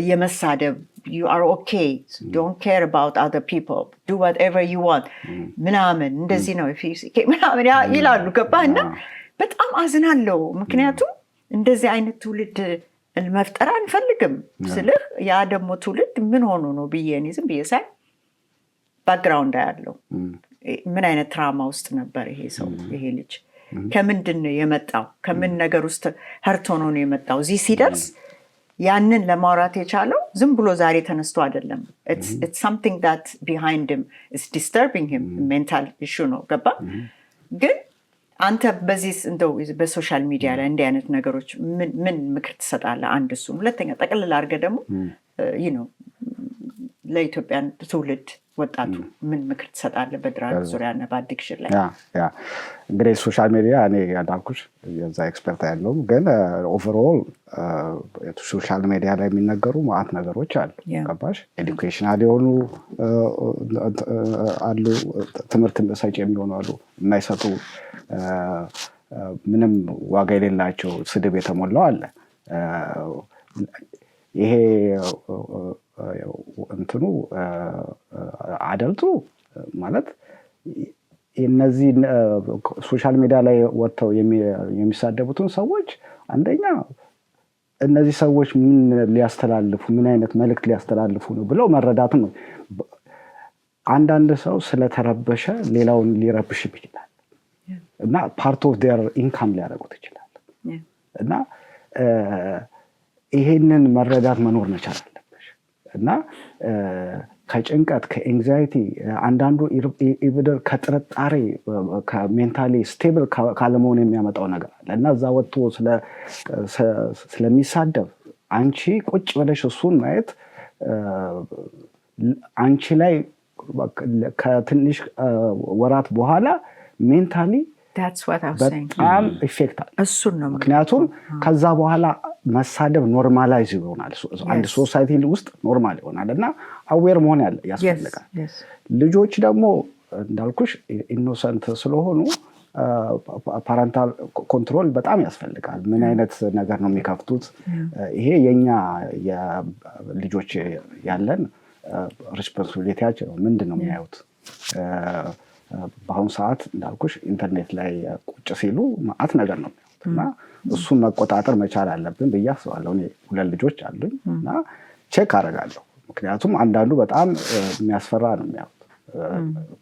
የመሳደብ you are okay, don't care about other people, do whatever you want ምናምን እንደዚህ ነው ምናምን ይላሉ። ገባህ? እና በጣም አዝናለሁ። ምክንያቱም እንደዚህ አይነት ትውልድ መፍጠር አንፈልግም ስልህ ያ ደግሞ ትውልድ ምን ሆኖ ነው ብዬ እኔ ዝም ብዬ ሳይ ባክግራውንድ ያለው ምን አይነት ትራማ ውስጥ ነበር ይሄ ሰው ይሄ ልጅ ከምንድን ነው የመጣው? ከምን ነገር ውስጥ ሀርቶ ነው የመጣው? እዚህ ሲደርስ ያንን ለማውራት የቻለው ዝም ብሎ ዛሬ ተነስቶ አይደለም። it's something that behind him is disturbing him, mental issue ነው። ገባ? ግን አንተ በዚህ እንደው በሶሻል ሚዲያ ላይ እንዲህ አይነት ነገሮች ምን ምክር ትሰጣለህ? አንድ እሱ። ሁለተኛ ጠቅልል አድርገህ ደግሞ ለኢትዮጵያን ትውልድ ወጣቱ ምን ምክር ትሰጣለህ በድራግ ዙሪያና በአዲክሽን ላይ? እንግዲህ ሶሻል ሚዲያ እኔ እንዳልኩሽ የዛ ኤክስፐርት ያለው ግን ኦቨርኦል ሶሻል ሚዲያ ላይ የሚነገሩ ማአት ነገሮች አሉ። ገባሽ? ኤዱኬሽናል የሆኑ አሉ፣ ትምህርት ሰጪ የሚሆኑ አሉ፣ የማይሰጡ ምንም ዋጋ የሌላቸው ስድብ የተሞላው አለ። ይሄ እንትኑ አደልቱ ማለት እነዚህ ሶሻል ሚዲያ ላይ ወጥተው የሚሳደቡትን ሰዎች አንደኛ እነዚህ ሰዎች ምን ሊያስተላልፉ ምን አይነት መልእክት ሊያስተላልፉ ነው ብለው መረዳቱ ነው። አንዳንድ ሰው ስለተረበሸ ሌላውን ሊረብሽ ይችላል እና ፓርት ኦፍ ዴር ኢንካም ሊያደርጉት ይችላል እና ይሄንን መረዳት መኖር መቻል አለብሽ እና ከጭንቀት ከኤንግዛይቲ አንዳንዱ ኢቭደር ከጥርጣሬ ከሜንታሊ ስቴብል ካለመሆን የሚያመጣው ነገር አለ እና እዛ ወጥቶ ስለሚሳደብ አንቺ ቁጭ ብለሽ እሱን ማየት አንቺ ላይ ከትንሽ ወራት በኋላ ሜንታሊ በጣም ኢፌክት አለ። ምክንያቱም ከዛ በኋላ መሳደብ ኖርማላይዝ ይሆናል። አንድ ሶሳይቲ ውስጥ ኖርማል ይሆናል እና አዌር መሆን ያስፈልጋል። ልጆች ደግሞ እንዳልኩሽ ኢኖሰንት ስለሆኑ ፓረንታል ኮንትሮል በጣም ያስፈልጋል። ምን አይነት ነገር ነው የሚከፍቱት? ይሄ የኛ የልጆች ያለን ሪስፖንሲቢሊቲያችን ነው። ምንድን ነው የሚያዩት? በአሁኑ ሰዓት እንዳልኩሽ ኢንተርኔት ላይ ቁጭ ሲሉ ማአት ነገር ነው የሚያዩት እና እሱን መቆጣጠር መቻል አለብን ብዬ አስባለሁ። እኔ 2 ልጆች አሉኝ እና ቼክ አደርጋለሁ። ምክንያቱም አንዳንዱ በጣም የሚያስፈራ ነው የሚያዩት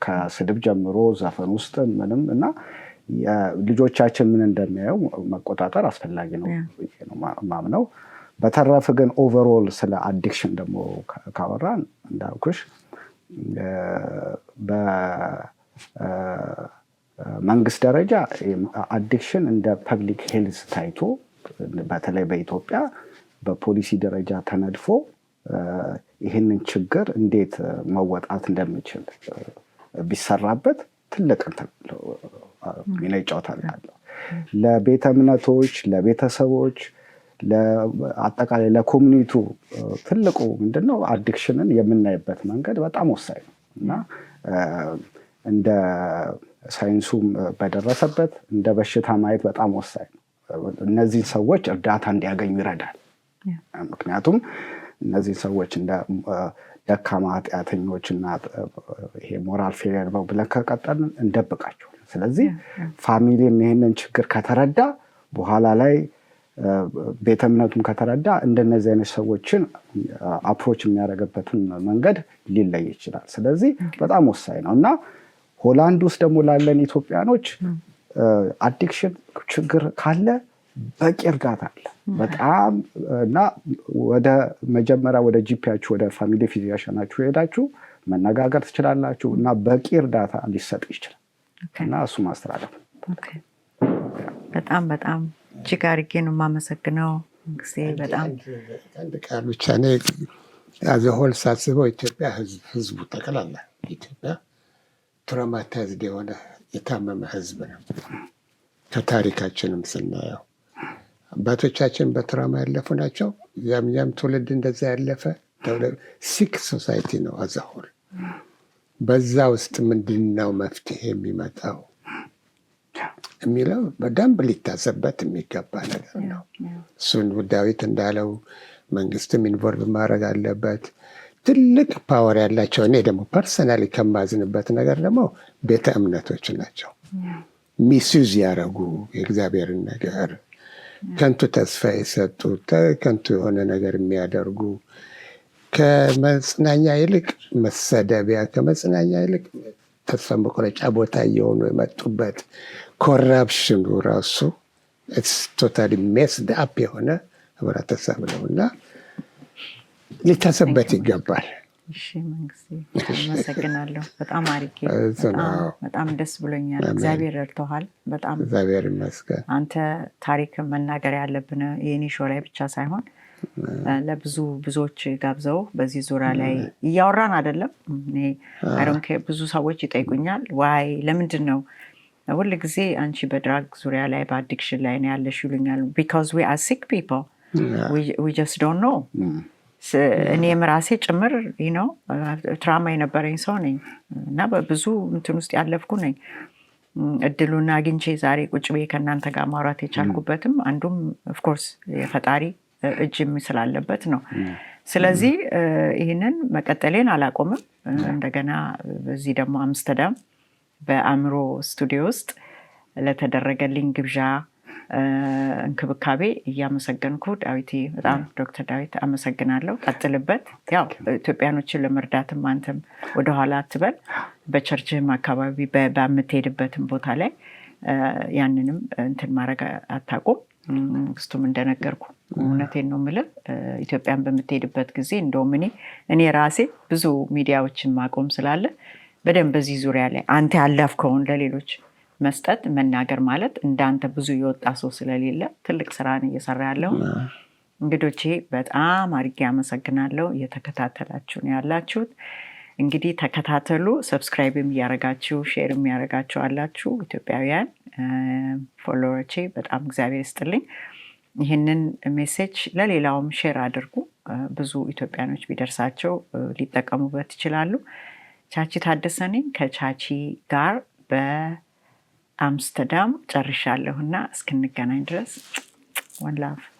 ከስድብ ጀምሮ ዘፈን ውስጥ ምንም እና ልጆቻችን ምን እንደሚያዩ መቆጣጠር አስፈላጊ ነው ማምነው። በተረፈ ግን ኦቨርኦል ስለ አዲክሽን ደግሞ ካወራን እንዳልኩሽ መንግስት ደረጃ አዲክሽን እንደ ፐብሊክ ሄልዝ ታይቶ በተለይ በኢትዮጵያ በፖሊሲ ደረጃ ተነድፎ ይህንን ችግር እንዴት መወጣት እንደሚችል ቢሰራበት ትልቅ ሚና ይጫወታል። ለቤተ እምነቶች፣ ለቤተሰቦች፣ አጠቃላይ ለኮሚኒቱ ትልቁ ምንድነው አዲክሽንን የምናይበት መንገድ በጣም ወሳኝ ነው እና እንደ ሳይንሱም በደረሰበት እንደ በሽታ ማየት በጣም ወሳኝ ነው። እነዚህ ሰዎች እርዳታ እንዲያገኙ ይረዳል። ምክንያቱም እነዚህ ሰዎች እንደ ደካማ ኃጢአተኞች እና ይሄ ሞራል ፌሊየር ነው ብለን ከቀጠልን እንደብቃቸው። ስለዚህ ፋሚሊም ይሄንን ችግር ከተረዳ በኋላ ላይ ቤተ እምነቱም ከተረዳ እንደነዚህ አይነት ሰዎችን አፕሮች የሚያደርግበትን መንገድ ሊለይ ይችላል። ስለዚህ በጣም ወሳኝ ነው እና ሆላንድ ውስጥ ደግሞ ላለን ኢትዮጵያኖች አዲክሽን ችግር ካለ በቂ እርዳታ አለ በጣም እና ወደ መጀመሪያ ወደ ጂፒያችሁ ወደ ፋሚሊ ፊዚሽያናችሁ ሄዳችሁ መነጋገር ትችላላችሁ እና በቂ እርዳታ ሊሰጥ ይችላል እና እሱ ማስተላለፍ ነው። በጣም በጣም እጅግ አድርጌ ነው የማመሰግነው። በጣም አንድ ቃል ብቻ ነው ያዘሆል ሳስበው ኢትዮጵያ ህዝቡ ጠቅላላ ኢትዮጵያ ትራውማታይዝድ የሆነ የታመመ ህዝብ ነው። ከታሪካችንም ስናየው አባቶቻችን በትራውማ ያለፉ ናቸው። ያም ትውልድ እንደዛ ያለፈ ሲክ ሶሳይቲ ነው አዘሆል። በዛ ውስጥ ምንድነው መፍትሄ የሚመጣው? የሚለው በደንብ ሊታሰብበት የሚገባ ነገር ነው። እሱን ዳዊት እንዳለው መንግስትም ኢንቮልቭ ማድረግ አለበት። ትልቅ ፓወር ያላቸው እኔ ደግሞ ፐርሰናሊ ከማዝንበት ነገር ደግሞ ቤተ እምነቶች ናቸው። ሚስዩዝ ያደረጉ የእግዚአብሔርን ነገር ከንቱ ተስፋ የሰጡ ከንቱ የሆነ ነገር የሚያደርጉ ከመጽናኛ ይልቅ መሰደቢያ፣ ከመጽናኛ ይልቅ ተስፋ መቁረጫ ቦታ እየሆኑ የመጡበት ኮራፕሽኑ ራሱ ቶታሊ ሜስድ አፕ የሆነ ህብረተሰብ ነው እና ሊታሰብበት ይገባል። እሺ መንግስቴ አመሰግናለሁ። በጣም አሪጌ በጣም ደስ ብሎኛል። እግዚአብሔር ረድቶሃል። በጣም እግዚአብሔር ይመስገን። አንተ ታሪክ መናገር ያለብን የኔ ሾው ላይ ብቻ ሳይሆን ብዙዎች ጋብዘው በዚህ ዙሪያ ላይ እያወራን አይደለም። እኔ አይዶንት ኬር ብዙ ሰዎች ይጠይቁኛል ዋይ ለምንድን ነው ሁል ጊዜ አንቺ በድራግ ዙሪያ ላይ በአዲክሽን ላይ ነው ያለሽ ይሉኛል። because we are sick people, we just don't know። እኔም ራሴ ጭምር ትራማ የነበረኝ ሰው ነኝ እና በብዙ እንትን ውስጥ ያለፍኩ ነኝ። እድሉን አግኝቼ ዛሬ ቁጭ ብዬ ከእናንተ ጋር ማውራት የቻልኩበትም አንዱም ኦፍኮርስ የፈጣሪ እጅም ስላለበት ነው። ስለዚህ ይህንን መቀጠሌን አላቆምም። እንደገና በዚህ ደግሞ አምስተርዳም በአእምሮ ስቱዲዮ ውስጥ ለተደረገልኝ ግብዣ እንክብካቤ እያመሰገንኩ ዳዊት በጣም ዶክተር ዳዊት አመሰግናለሁ። ቀጥልበት። ያው ኢትዮጵያኖችን ለመርዳትም አንተም ወደኋላ አትበል። በቸርችም አካባቢ በምትሄድበትም ቦታ ላይ ያንንም እንትን ማድረግ አታቁም። መንግስቱም እንደነገርኩ እውነቴን ነው የምልህ ኢትዮጵያን በምትሄድበት ጊዜ እንደውም እኔ ራሴ ብዙ ሚዲያዎችን ማቆም ስላለ በደንብ በዚህ ዙሪያ ላይ አንተ ያለፍከውን ለሌሎች መስጠት መናገር ማለት እንዳንተ ብዙ የወጣ ሰው ስለሌለ ትልቅ ስራን እየሰራ ያለው እንግዶቼ በጣም አድርጌ አመሰግናለሁ። እየተከታተላችሁ ነው ያላችሁት። እንግዲህ ተከታተሉ። ሰብስክራይብም እያደረጋችሁ ሼርም እያደረጋችሁ አላችሁ ኢትዮጵያውያን ፎሎወሮቼ በጣም እግዚአብሔር ይስጥልኝ። ይህንን ሜሴጅ ለሌላውም ሼር አድርጉ። ብዙ ኢትዮጵያኖች ቢደርሳቸው ሊጠቀሙበት ይችላሉ። ቻቺ ታደሰ ነኝ። ከቻቺ ጋር በአምስተርዳም ጨርሻለሁና እስክንገናኝ ድረስ one love።